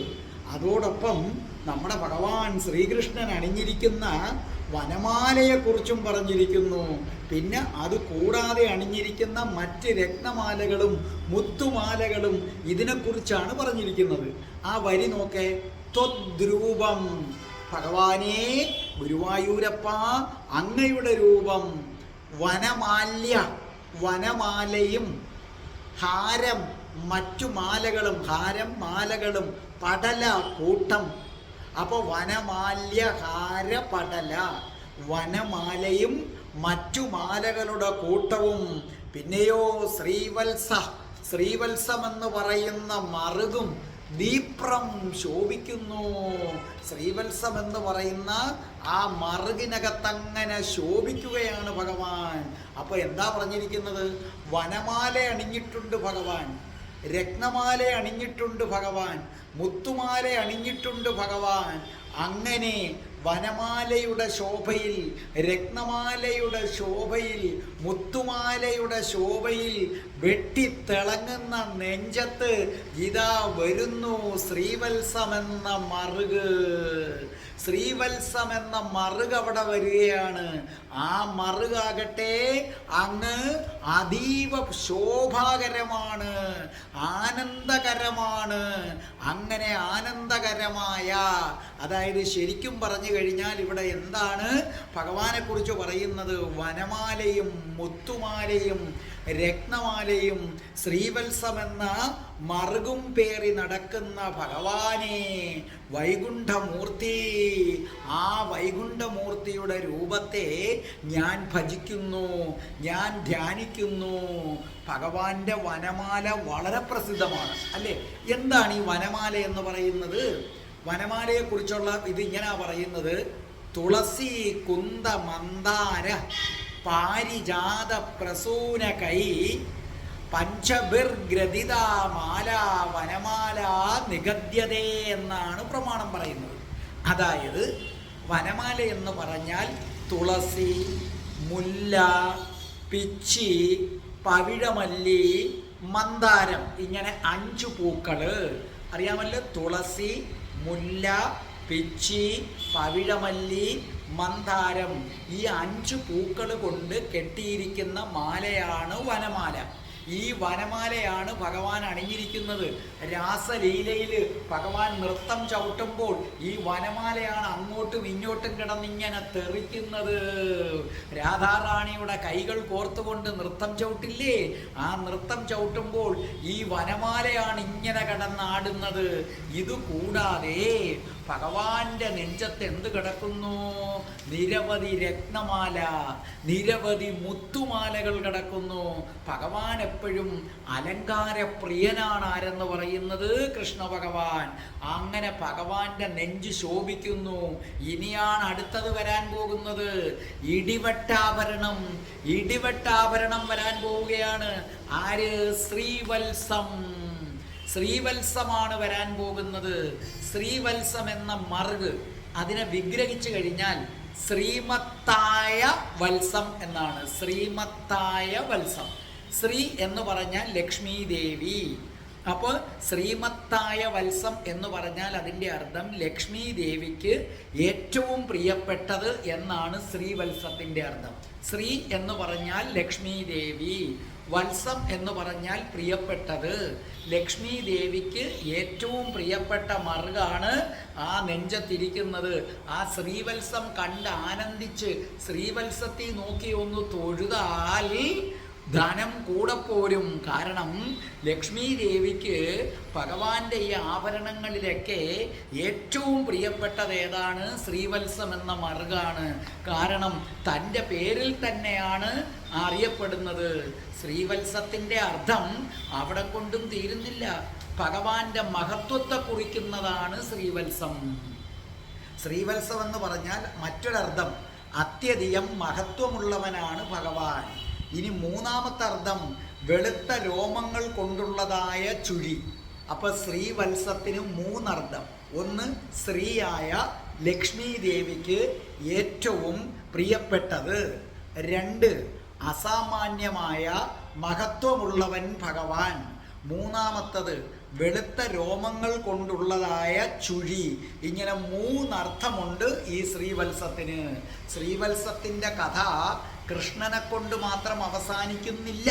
അതോടൊപ്പം നമ്മുടെ ഭഗവാൻ ശ്രീകൃഷ്ണൻ അണിഞ്ഞിരിക്കുന്ന വനമാലയെക്കുറിച്ചും പറഞ്ഞിരിക്കുന്നു. പിന്നെ അത് കൂടാതെ അണിഞ്ഞിരിക്കുന്ന മറ്റ് രത്നമാലകളും മുത്തുമാലകളും ഇതിനെക്കുറിച്ചാണ് പറഞ്ഞിരിക്കുന്നത്. ആ വരി നോക്കേ. ത്വദ്രൂപം, ഭഗവാനേ ഗുരുവായൂരപ്പ അങ്ങയുടെ രൂപം, വനമാലയും ഹാരം മറ്റു മാലകളും, മാലകളും പടല കൂട്ടം. അപ്പോൾ വനമാല്യ ഹാര പടല, വനമാലയും മറ്റു മാലകളുടെ കൂട്ടവും. പിന്നെയോ ശ്രീവത്സമെന്ന് പറയുന്ന മറുകും ദീപ്രം ശോഭിക്കുന്നു. ശ്രീവത്സം എന്ന് പറയുന്ന ആ മറുകിനകത്തങ്ങനെ ശോഭിക്കുകയാണ് ഭഗവാൻ. അപ്പൊ എന്താ പറഞ്ഞിരിക്കുന്നത്? വനമാല അണിഞ്ഞിട്ടുണ്ട് ഭഗവാൻ, രത്നമാല അണിഞ്ഞിട്ടുണ്ട് ഭഗവാൻ, മുത്തുമാല അണിഞ്ഞിട്ടുണ്ട് ഭഗവാൻ. അങ്ങനെ വനമാലയുടെ ശോഭയിൽ, രത്നമാലയുടെ ശോഭയിൽ, മുത്തുമാലയുടെ ശോഭയിൽ വെട്ടിത്തിളങ്ങുന്ന നെഞ്ചത്ത് ഇതാ വരുന്നു ശ്രീവത്സമെന്ന മറുക്. ശ്രീവത്സമെന്ന മറുക് അവിടെ വരികയാണ്. ആ മറുകാകട്ടെ അങ്ങ് അതീവ ശോഭാകരമാണ്, ആനന്ദകരമാണ്. അങ്ങനെ ആനന്ദകരമായ, അതായത് ശരിക്കും പറഞ്ഞു കഴിഞ്ഞാൽ ഇവിടെ എന്താണ് ഭഗവാനെ കുറിച്ച് പറയുന്നത്? വനമാലയും മുത്തുമാലയും രത്നമാലയും ശ്രീവത്സമെന്ന മറുകും പേറി നടക്കുന്ന ഭഗവാനെ, വൈകുണ്ഠമൂർത്തി, ആ വൈകുണ്ഠമൂർത്തിയുടെ രൂപത്തെ ഞാൻ ഭജിക്കുന്നു, ഞാൻ ധ്യാനിക്കുന്നു. ഭഗവാന്റെ വനമാല വളരെ പ്രസിദ്ധമാണ് അല്ലേ? എന്താണ് ഈ വനമാല എന്ന് പറയുന്നത്? വനമാലയെക്കുറിച്ചുള്ള ഇതിങ്ങനെ പറയുന്നത്: തുളസി കുന്ദ മന്ദാര പാരിജാത പ്രസൂനകൈ പഞ്ചബിർഗ്രഥിത മാല വനമാല നിഗദ്യതേ എന്നാണ് പ്രമാണം പറയുന്നത്. അതായത് വനമാല എന്ന് പറഞ്ഞാൽ തുളസി, മുല്ല, പിച്ചി, പവിഴമല്ലി, മന്ദാരം, ഇങ്ങനെ 5 പൂക്കള് അറിയാമല്ലോ. തുളസി, മുല്ല, പിച്ചി, പവിഴമല്ലി, മന്ദാരം, ഈ 5 പൂക്കൾ കൊണ്ട് കെട്ടിയിരിക്കുന്ന മാലയാണ് വനമാല. ഈ വനമാലയാണ് ഭഗവാൻ അണിഞ്ഞിരിക്കുന്നത്. രാസലീലയിൽ ഭഗവാൻ നൃത്തം ചവിട്ടുമ്പോൾ ഈ വനമാലയാണ് അങ്ങോട്ടും ഇങ്ങോട്ടും കിടന്നിങ്ങനെ തെറിക്കുന്നത്. രാധാറാണിയുടെ കൈകൾ കോർത്തുകൊണ്ട് നൃത്തം ചവിട്ടില്ലേ? ആ നൃത്തം ചവിട്ടുമ്പോൾ ഈ വനമാലയാണ് ഇങ്ങനെ കിടന്നാടുന്നത്. ഇതുകൂടാതെ ഭഗവാന്റെ നെഞ്ചത്ത് എന്ത് കിടക്കുന്നു? നിരവധി രത്നമാല, നിരവധി മുത്തുമാലകൾ കിടക്കുന്നു. ഭഗവാൻ എപ്പോഴും അലങ്കാരപ്രിയനാണ്. ആരെന്ന് പറയുന്നത്? കൃഷ്ണ ഭഗവാൻ. അങ്ങനെ ഭഗവാന്റെ നെഞ്ച് ശോഭിക്കുന്നു. ഇനിയാണ് അടുത്തത് വരാൻ പോകുന്നത്. ഇടിവെട്ടാഭരണം. ഇടിവെട്ടാഭരണം വരാൻ പോവുകയാണ്. ആര്? ശ്രീവത്സം. ശ്രീവത്സമാണ് വരാൻ പോകുന്നത്. ശ്രീവത്സം എന്ന മറുക്, അതിനെ വിഗ്രഹിച്ചു കഴിഞ്ഞാൽ ശ്രീമത്തായ വത്സം എന്നാണ്. ശ്രീമത്തായ വത്സം. ശ്രീ എന്ന് പറഞ്ഞാൽ ലക്ഷ്മി ദേവി. അപ്പോൾ ശ്രീമത്തായ വത്സം എന്ന് പറഞ്ഞാൽ അതിൻ്റെ അർത്ഥം ലക്ഷ്മി ദേവിക്ക് ഏറ്റവും പ്രിയപ്പെട്ടത് എന്നാണ് ശ്രീവത്സത്തിൻ്റെ അർത്ഥം. ശ്രീ എന്ന് പറഞ്ഞാൽ ലക്ഷ്മി ദേവി, വത്സം എന്ന് പറഞ്ഞാൽ പ്രിയപ്പെട്ടത്. ലക്ഷ്മി ദേവിക്ക് ഏറ്റവും പ്രിയപ്പെട്ട മറുകാണ് ആ നെഞ്ചത്തിരിക്കുന്നത്. ആ ശ്രീവത്സം കണ്ട് ആനന്ദിച്ച് ശ്രീവത്സത്തെ നോക്കി ഒന്ന് തൊഴുതാൽ ധനം കൂടെ പോരും. കാരണം ലക്ഷ്മി ദേവിക്ക് ഭഗവാന്റെ ഈ ആഭരണങ്ങളിലൊക്കെ ഏറ്റവും പ്രിയപ്പെട്ടത് ഏതാണ്? ശ്രീവത്സം എന്ന മറുകാണ്. കാരണം തൻ്റെ പേരിൽ തന്നെയാണ് അറിയപ്പെടുന്നത്. ശ്രീവത്സത്തിൻ്റെ അർത്ഥം അവിടെ കൊണ്ടും തീരുന്നില്ല. ഭഗവാന്റെ മഹത്വത്തെ കുറിക്കുന്നതാണ് ശ്രീവത്സം. ശ്രീവത്സം എന്ന് പറഞ്ഞാൽ മറ്റൊരർത്ഥം അത്യധികം മഹത്വമുള്ളവനാണ് ഭഗവാൻ. ഇനി മൂന്നാമത്തെ അർത്ഥം വെളുത്ത രോമങ്ങൾ കൊണ്ടുള്ളതായ ചുഴി. അപ്പൊ ശ്രീവത്സത്തിന് 3 അർത്ഥം. ഒന്ന്, സ്ത്രീയായ ലക്ഷ്മി ദേവിക്ക് ഏറ്റവും പ്രിയപ്പെട്ടത്. 2, അസാമാന്യമായ മഹത്വമുള്ളവൻ ഭഗവാൻ. മൂന്നാമത്തത് വെളുത്ത രോമങ്ങൾ കൊണ്ടുള്ളതായ ചുഴി. ഇങ്ങനെ 3 അർത്ഥമുണ്ട് ഈ ശ്രീവത്സത്തിന്. ശ്രീവത്സത്തിൻ്റെ കഥ കൃഷ്ണനെ കൊണ്ട് മാത്രം അവസാനിക്കുന്നില്ല.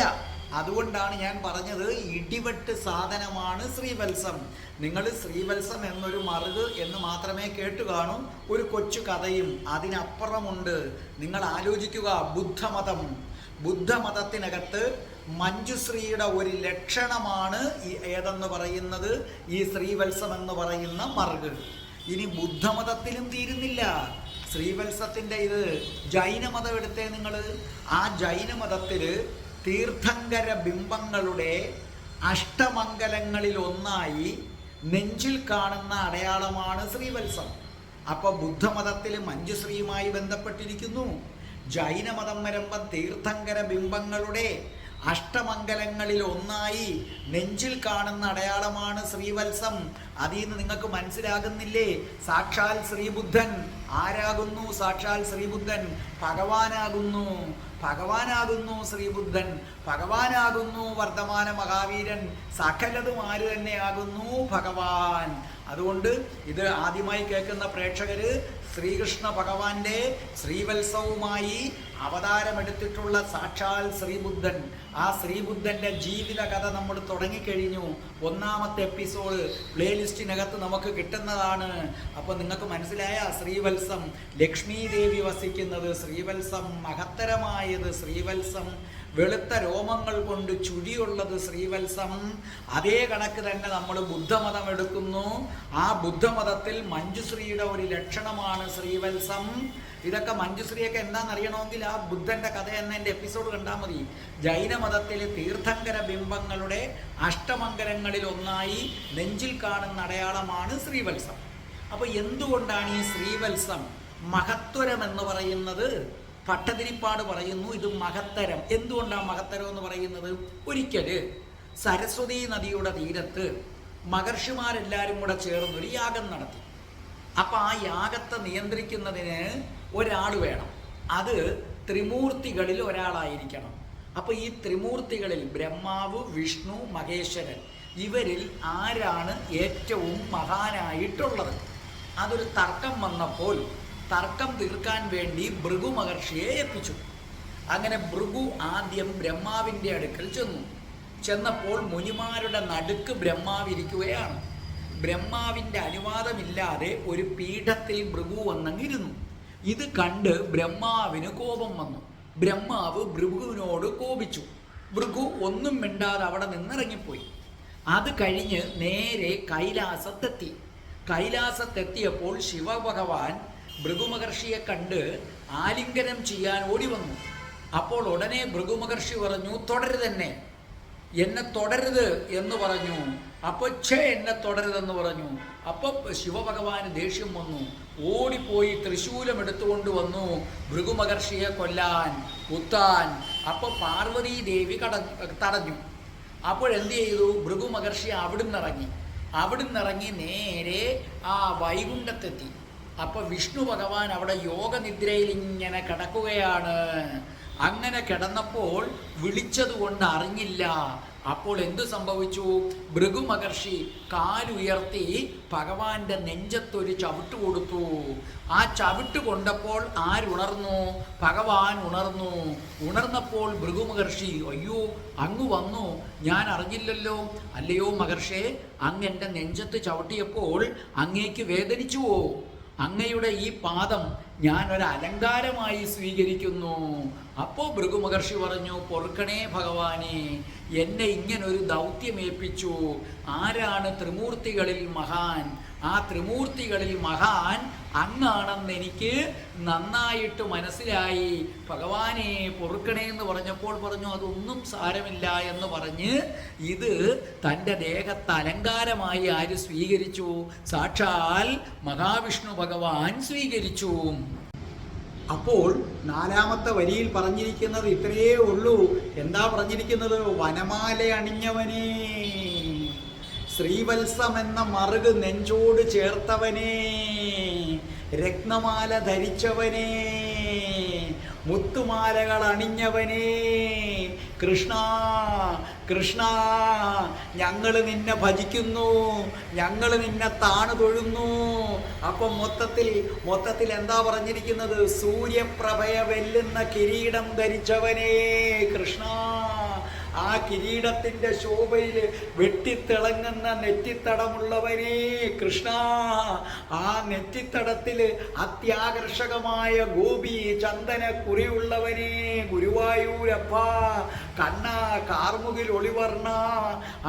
അതുകൊണ്ടാണ് ഞാൻ പറഞ്ഞത് ഇടിവെട്ട് സാധനമാണ് ശ്രീവത്സം. നിങ്ങൾ ശ്രീവത്സം എന്നൊരു മറുക് എന്ന് മാത്രമേ കേട്ടു കാണൂ. ഒരു കൊച്ചു കഥയും അതിനപ്പുറമുണ്ട്. നിങ്ങൾ ആലോചിക്കുക, ബുദ്ധമതം. ബുദ്ധമതത്തിനകത്ത് മഞ്ജുശ്രീയുടെ ഒരു ലക്ഷണമാണ് ഏതെന്ന് പറയുന്നത് ഈ ശ്രീവത്സം എന്ന് പറയുന്ന മറുക്. ഇനി ബുദ്ധമതത്തിലും തീരുന്നില്ല ശ്രീവത്സത്തിൻ്റെ ഇത്. ജൈനമതം എടുത്തേ നിങ്ങൾ. ആ ജൈനമതത്തിൽ തീർത്ഥങ്കര ബിംബങ്ങളുടെ അഷ്ടമംഗലങ്ങളിൽ ഒന്നായി നെഞ്ചിൽ കാണുന്ന അടയാളമാണ് ശ്രീവത്സം. അപ്പോൾ ബുദ്ധമതത്തിൽ മഞ്ജുശ്രീയുമായി ബന്ധപ്പെട്ടിരിക്കുന്നു. ജൈനമതം വരുമ്പം തീർത്ഥങ്കര ബിംബങ്ങളുടെ അഷ്ടമംഗലങ്ങളിൽ ഒന്നായി നെഞ്ചിൽ കാണുന്ന അടയാളമാണ് ശ്രീവത്സം. അതിൽ നിന്ന് നിങ്ങൾക്ക് മനസ്സിലാകുന്നില്ലേ? സാക്ഷാൽ ശ്രീബുദ്ധൻ ആരാകുന്നു? സാക്ഷാൽ ശ്രീബുദ്ധൻ ഭഗവാനാകുന്നു. ഭഗവാനാകുന്നു ശ്രീബുദ്ധൻ, ഭഗവാനാകുന്നു വർദ്ധമാന മഹാവീരൻ. സകലതും ആര് തന്നെയാകുന്നു? ഭഗവാൻ. അതുകൊണ്ട് ഇത് ആദ്യമായി കേൾക്കുന്ന പ്രേക്ഷകര് ശ്രീകൃഷ്ണ ഭഗവാന്റെ ശ്രീവത്സവുമായി അവതാരമെടുത്തിട്ടുള്ള സാക്ഷാൽ ശ്രീബുദ്ധൻ, ആ ശ്രീബുദ്ധന്റെ ജീവിത കഥ നമ്മൾ തുടങ്ങിക്കഴിഞ്ഞു. 1ാമത്തെ എപ്പിസോഡ് പ്ലേലിസ്റ്റിനകത്ത് നമുക്ക് കിട്ടുന്നതാണ്. അപ്പോൾ നിങ്ങൾക്ക് മനസ്സിലായ ശ്രീവത്സം, ലക്ഷ്മി ദേവി വസിക്കുന്നത് ശ്രീവത്സം, മഹത്തരമായത് ശ്രീവത്സം, വെളുത്ത രോമങ്ങൾ കൊണ്ട് ചുഴിയുള്ളത് ശ്രീവത്സം. അതേ കണക്ക് തന്നെ നമ്മൾ ബുദ്ധമതം എടുക്കുന്നു. ആ ബുദ്ധമതത്തിൽ മഞ്ജുശ്രീയുടെ ഒരു ലക്ഷണമാണ് ശ്രീവത്സം. ഇതൊക്കെ മഞ്ജുശ്രീയൊക്കെ എന്താണെന്നറിയണമെങ്കിൽ ആ ബുദ്ധന്റെ കഥ എന്നതിൻ്റെ എപ്പിസോഡ് കണ്ടാൽ മതി. ജൈനമതത്തിലെ തീർത്ഥങ്കര ബിംബങ്ങളുടെ അഷ്ടമംഗലങ്ങളിൽ ഒന്നായി നെഞ്ചിൽ കാണുന്ന അടയാളമാണ് ശ്രീവത്സം. അപ്പോൾ എന്തുകൊണ്ടാണ് ഈ ശ്രീവത്സം മഹത്വരം എന്ന് പറയുന്നത്? ഭട്ടതിരിപ്പാട് പറയുന്നു ഇത് മഹത്തരം. എന്തുകൊണ്ടാണ് മഹത്തരം എന്ന് പറയുന്നത്? ഒരിക്കല് സരസ്വതി നദിയുടെ തീരത്ത് മഹർഷിമാരെല്ലാവരും കൂടെ ചേർന്നൊരു യാഗം നടത്തി. അപ്പം ആ യാഗത്തെ നിയന്ത്രിക്കുന്നതിന് ഒരാൾ വേണം. അത് ത്രിമൂർത്തികളിൽ ഒരാളായിരിക്കണം. അപ്പോൾ ഈ ത്രിമൂർത്തികളിൽ ബ്രഹ്മാവ്, വിഷ്ണു, മഹേശ്വരൻ, ഇവരിൽ ആരാണ് ഏറ്റവും മഹാനായിട്ടുള്ളത്? അതൊരു തർക്കം വന്നപ്പോൾ തർക്കം തീർക്കാൻ വേണ്ടി ഭൃഗു മഹർഷിയെ ഏൽപ്പിച്ചു. അങ്ങനെ ഭൃഗു ആദ്യം ബ്രഹ്മാവിൻ്റെ അടുക്കൽ ചെന്നു. ചെന്നപ്പോൾ മുനിമാരുടെ നടുക്ക് ബ്രഹ്മാവിരിക്കുകയാണ്. ബ്രഹ്മാവിൻ്റെ അനുവാദമില്ലാതെ ഒരു പീഠത്തിൽ ഭൃഗു വന്നങ്ങിരുന്നു. ഇത് കണ്ട് ബ്രഹ്മാവിന് കോപം വന്നു. ബ്രഹ്മാവ് ഭൃഗുവിനോട് കോപിച്ചു. ഭൃഗു ഒന്നും മിണ്ടാതെ അവിടെ നിന്നിറങ്ങിപ്പോയി. അത് കഴിഞ്ഞ് നേരെ കൈലാസത്തെത്തി. കൈലാസത്തെത്തിയപ്പോൾ ശിവഭഗവാൻ ഭൃഗുമഹർഷിയെ കണ്ട് ആലിംഗനം ചെയ്യാൻ ഓടി വന്നു. അപ്പോൾ ഉടനെ ഭൃഗുമഹർഷി പറഞ്ഞു, തുടരുതെന്നെ, എന്നെ തുടരുത് എന്ന് പറഞ്ഞു. അപ്പോൾ എന്നെ തുടരുതെന്ന് പറഞ്ഞു. അപ്പോൾ ശിവഭഗവാന് ദേഷ്യം വന്നു. ഓടിപ്പോയി തൃശൂലം എടുത്തുകൊണ്ട് വന്നു ഭൃഗുമഹർഷിയെ കൊല്ലാൻ, കുത്താൻ. അപ്പോൾ പാർവതീ ദേവി തടഞ്ഞു. അപ്പോഴെന്ത് ചെയ്തു? ഭൃഗുമഹർഷി അവിടുന്നിറങ്ങി നേരെ ആ വൈകുണ്ഠത്തെത്തി. അപ്പോൾ വിഷ്ണു ഭഗവാൻ അവിടെ യോഗനിദ്രയിൽ ഇങ്ങനെ കിടക്കുകയാണ്. അങ്ങനെ കിടന്നപ്പോൾ വിളിച്ചതുകൊണ്ട് അറിഞ്ഞില്ല. അപ്പോൾ എന്തു സംഭവിച്ചു? ഭൃഗു മഹർഷി കാലുയർത്തി ഭഗവാന്റെ നെഞ്ചത്തൊരു ചവിട്ട് കൊടുത്തു. ആ ചവിട്ട് കൊണ്ടപ്പോൾ ആരുണർന്നു? ഭഗവാൻ ഉണർന്നു. ഉണർന്നപ്പോൾ ഭൃഗു മഹർഷി, അയ്യോ അങ്ങ് വന്നു, ഞാൻ അറിഞ്ഞില്ലല്ലോ. അല്ലയോ മഹർഷേ, അങ്ങ് എൻ്റെ നെഞ്ചത്ത് ചവിട്ടിയപ്പോൾ അങ്ങേക്ക് വേദനിച്ചുവോ? അങ്ങയുടെ ഈ പാദം ഞാൻ ഒരു അലങ്കാരമായി സ്വീകരിക്കുന്നു. അപ്പോൾ ഭൃഗു മഹർഷി പറഞ്ഞു, പൊറുക്കണേ ഭഗവാനെ, എന്നെ ഇങ്ങനൊരു ദൗത്യമേൽപ്പിച്ചു. ആരാണ് ത്രിമൂർത്തികളിൽ മഹാൻ? ആ ത്രിമൂർത്തികളിൽ മഹാൻ അങ്ങാണെന്ന് എനിക്ക് നന്നായിട്ട് മനസ്സിലായി. ഭഗവാനെ പൊറുക്കണേ എന്ന് പറഞ്ഞപ്പോൾ പറഞ്ഞു, അതൊന്നും സാരമില്ല എന്ന് പറഞ്ഞ് ഇത് തൻ്റെ ദേഹത്ത് അലങ്കാരമായി ആര് സ്വീകരിച്ചു? സാക്ഷാൽ മഹാവിഷ്ണു ഭഗവാൻ സ്വീകരിച്ചു. അപ്പോൾ 4ാമത്തെ വരിയിൽ പറഞ്ഞിരിക്കുന്നത് ഇത്രയേ ഉള്ളൂ. എന്താ പറഞ്ഞിരിക്കുന്നത്? വനമാല അണിഞ്ഞവനേ, ശ്രീവത്സം എന്ന മറുക് നെഞ്ചോട് ചേർത്തവനേ, രത്നമാല ധരിച്ചവനേ, മുത്തുമാലകൾ അണിഞ്ഞവനേ, കൃഷ്ണ കൃഷ്ണ, ഞങ്ങൾ നിന്നെ ഭജിക്കുന്നു, ഞങ്ങൾ നിന്നെ താണു തൊഴുന്നു. അപ്പം മൊത്തത്തിൽ എന്താ പറഞ്ഞിരിക്കുന്നത്? സൂര്യപ്രഭയെ വെല്ലുന്ന കിരീടം ധരിച്ചവനേ കൃഷ്ണ, ആ കിരീടത്തിൻ്റെ ശോഭയിൽ വെട്ടിത്തിളങ്ങുന്ന നെറ്റിത്തടമുള്ളവനേ കൃഷ്ണ, ആ നെറ്റിത്തടത്തിൽ അത്യാകർഷകമായ ഗോപി ചന്ദന കുറിയുള്ളവനേ ഗുരുവായൂരപ്പ, കണ്ണ കാർമുകിൽ ഒളിവർണ്ണ,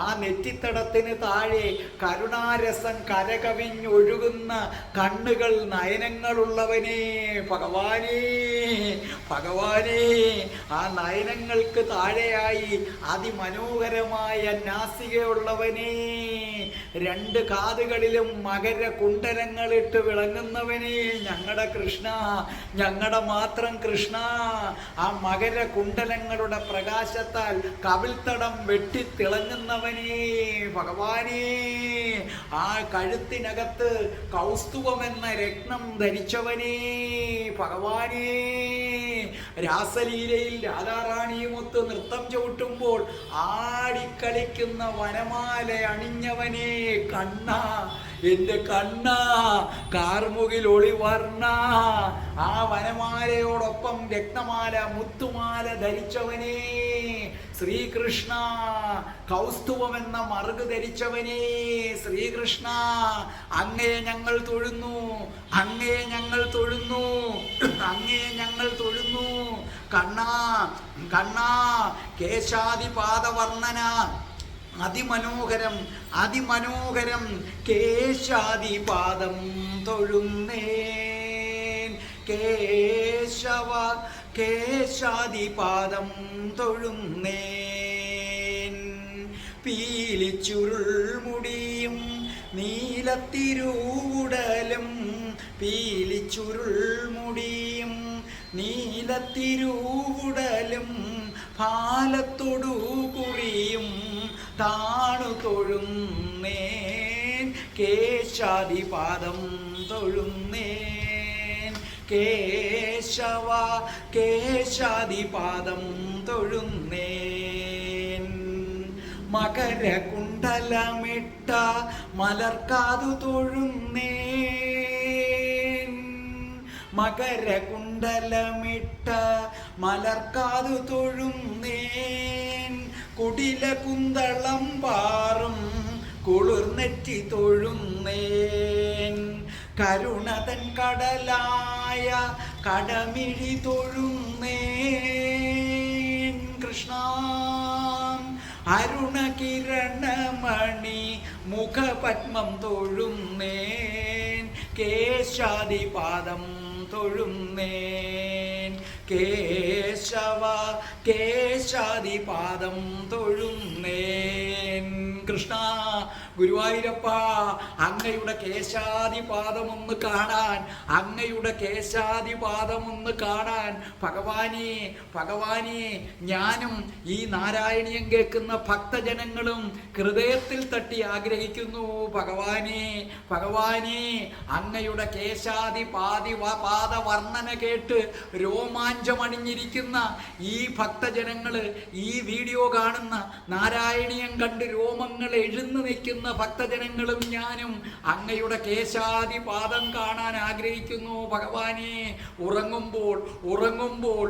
ആ നെറ്റിത്തടത്തിന് താഴെ കരുണാരസം കരകവിഞ്ഞൊഴുകുന്ന കണ്ണുകൾ നയനങ്ങളുള്ളവനേ ഭഗവാനേ ഭഗവാനേ, ആ നയനങ്ങൾക്ക് താഴെയായി അതിമനോഹരമായ നാസികയുള്ളവനേ, രണ്ട് കാതുകളിലും മകര കുണ്ടലങ്ങളിട്ട് വിളങ്ങുന്നവനേ, ഞങ്ങളുടെ കൃഷ്ണ, ഞങ്ങളുടെ മാത്രം കൃഷ്ണ, ആ മകര കുണ്ടലങ്ങളുടെ പ്രകാശത്താൽ കവിൾത്തടം വെട്ടിത്തിളങ്ങുന്നവനേ ഭഗവാനേ, ആ കഴുത്തിനകത്ത് കൗസ്തുഭമെന്ന രത്നം ധരിച്ചവനേ ഭഗവാനേ, രാസലീലയിൽ രാധാറാണിയുമൊത്ത് നൃത്തം ചവിട്ടുമ്പോൾ ആടിക്കളിക്കുന്ന വനമാല അണിഞ്ഞവനേ കണ്ണ, എൻ്റെ കണ്ണ, കാർമുകിൽ ഒളിവർണ്ണ, ആ വനമാലയോടൊപ്പം രത്നമാല മുത്തുമാല ധരിച്ചവനേ ശ്രീകൃഷ്ണ, കൗസ്തുഭമെന്ന മറുക് ധരിച്ചവനേ ശ്രീകൃഷ്ണ, അങ്ങയെ ഞങ്ങൾ തൊഴുന്നു, അങ്ങയെ ഞങ്ങൾ തൊഴുന്നു, അങ്ങയെ ഞങ്ങൾ തൊഴുന്നു കണ്ണാ, കണ്ണാ, കേശാദിപാദവർണ്ണന അതിമനോഹരം, അതിമനോഹരം, കേശാദിപാദം തൊഴുന്നേൻ, കേശവ കേശാദിപാദം തൊഴുന്നേൻ, പീലിച്ചുരുൾ മുടിയും നീലത്തിരൂടലും, പീലിച്ചുരുൾ മുടിയും നീലത്തിരൂടലും, പാലത്തൊടു കുറിയും താണു തൊഴുന്നേൻ, കേശാദിപാദം തൊഴുന്നേൻ, കേശവ കേശാദിപാദം തൊഴുന്നേൻ, മകരകുണ്ടലമിട്ട മലർക്കാതു തൊഴുന്നേൻ, മകരകുണ്ടലമിട്ട മലർക്കാതു തൊഴുന്നേൻ, കുടില കുന്തളം പാറും കുളിർനെറ്റി തൊഴുന്നേൻ, കരുണതൻ കടലായ കടമിഴി തൊഴുന്നേൻ കൃഷ്ണ, അരുണകിരണമണി മുഖപത്മം തൊഴുന്നേൻ, കേശാദിപാദം തൊഴുന്നേൻ, കേശവ കേശാദിപാദം തൊഴുന്നേൻ കൃഷ്ണ. ഗുരുവായൂരപ്പ, അങ്ങയുടെ കേശാദിപാദമൊന്ന് കാണാൻ, അങ്ങയുടെ കേശാദിപാദമൊന്ന് കാണാൻ ഭഗവാനെ, ഭഗവാനെ, ഞാനും ഈ നാരായണീയം കേൾക്കുന്ന ഭക്തജനങ്ങളും ഹൃദയത്തിൽ തട്ടി ആഗ്രഹിക്കുന്നു ഭഗവാനെ, ഭഗവാനെ, അങ്ങയുടെ പാദ വർണ്ണന കേട്ട് രോമാഞ്ചമണിഞ്ഞിരിക്കുന്ന ഈ ഭക്തജനങ്ങള്, ഈ വീഡിയോ കാണുന്ന, നാരായണീയം കണ്ട് രോമങ്ങൾ എഴുന്നു നിൽക്കുന്ന ഭക്തജനങ്ങളും ഞാനും അങ്ങയുടെ കേശാദിപാദം കാണാൻ ആഗ്രഹിക്കുന്നു ഭഗവാനെ. ഉറങ്ങുമ്പോൾ ഉറങ്ങുമ്പോൾ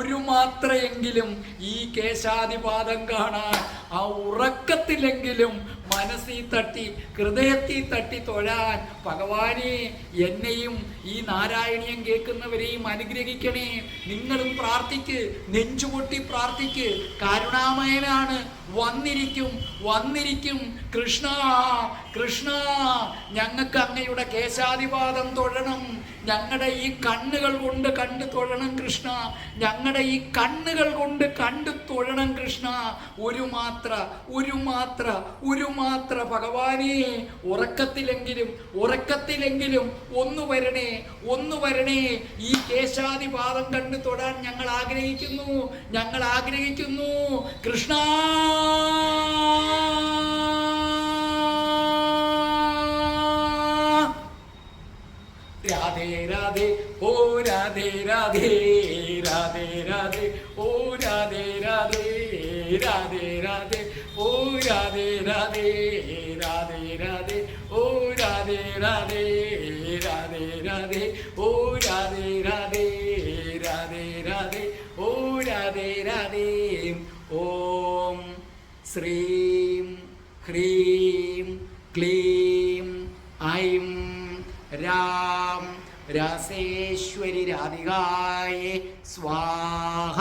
ഒരു മാത്രയെങ്കിലും ഈ കേശാദിപാദം കാണാൻ, ആ ഉറക്കത്തിലെങ്കിലും മനസ്സിൽ തട്ടി ഹൃദയത്തിൽ തട്ടി തൊഴാൻ ഭഗവാനെ, എന്നെയും ഈ നാരായണീയം കേൾക്കുന്നവരെയും അനുഗ്രഹിക്കണേ. നിങ്ങളും പ്രാർത്ഥിക്ക്, നെഞ്ചുപൊട്ടി പ്രാർത്ഥിക്ക്. കരുണാമയനാണ്, വന്നിരിക്കും വന്നിരിക്കും. കൃഷ്ണ കൃഷ്ണ, ഞങ്ങൾക്ക് അങ്ങയുടെ കേശാദിപാദം തൊഴണം. ഞങ്ങളുടെ ഈ കണ്ണുകൾ കൊണ്ട് കണ്ടു തൊഴണം കൃഷ്ണ. ഞങ്ങളുടെ ഈ കണ്ണുകൾ കൊണ്ട് കണ്ടു തൊഴണം കൃഷ്ണ. ഒരു മാത്ര ഭഗവാനെ, ഉറക്കത്തിലെങ്കിലും ഒന്ന് വരണേ. ഈ കേശാദിപാദം കണ്ടു തൊടാൻ ഞങ്ങൾ ആഗ്രഹിക്കുന്നു കൃഷ്ണ. രാധേ രാധേ ഓ രാധേ രാധേ, രാധേ രാധേ ഓ രാധേ രാധേ, രാധേ രാധേ ഓ രാധേ രാധേ, രാധേ രാധേ ഓ രാധേ രാധേ, രാധേ രാധേ ഓ രാധേ രാധേ, രാധേ രാധേ ഓ രാധേ രാധേ. ഓം ശ്രീം ഹ്രീം ക്ലീം ഐം രാം രാസേശ്വരി രാധികായേ സ്വാഹ.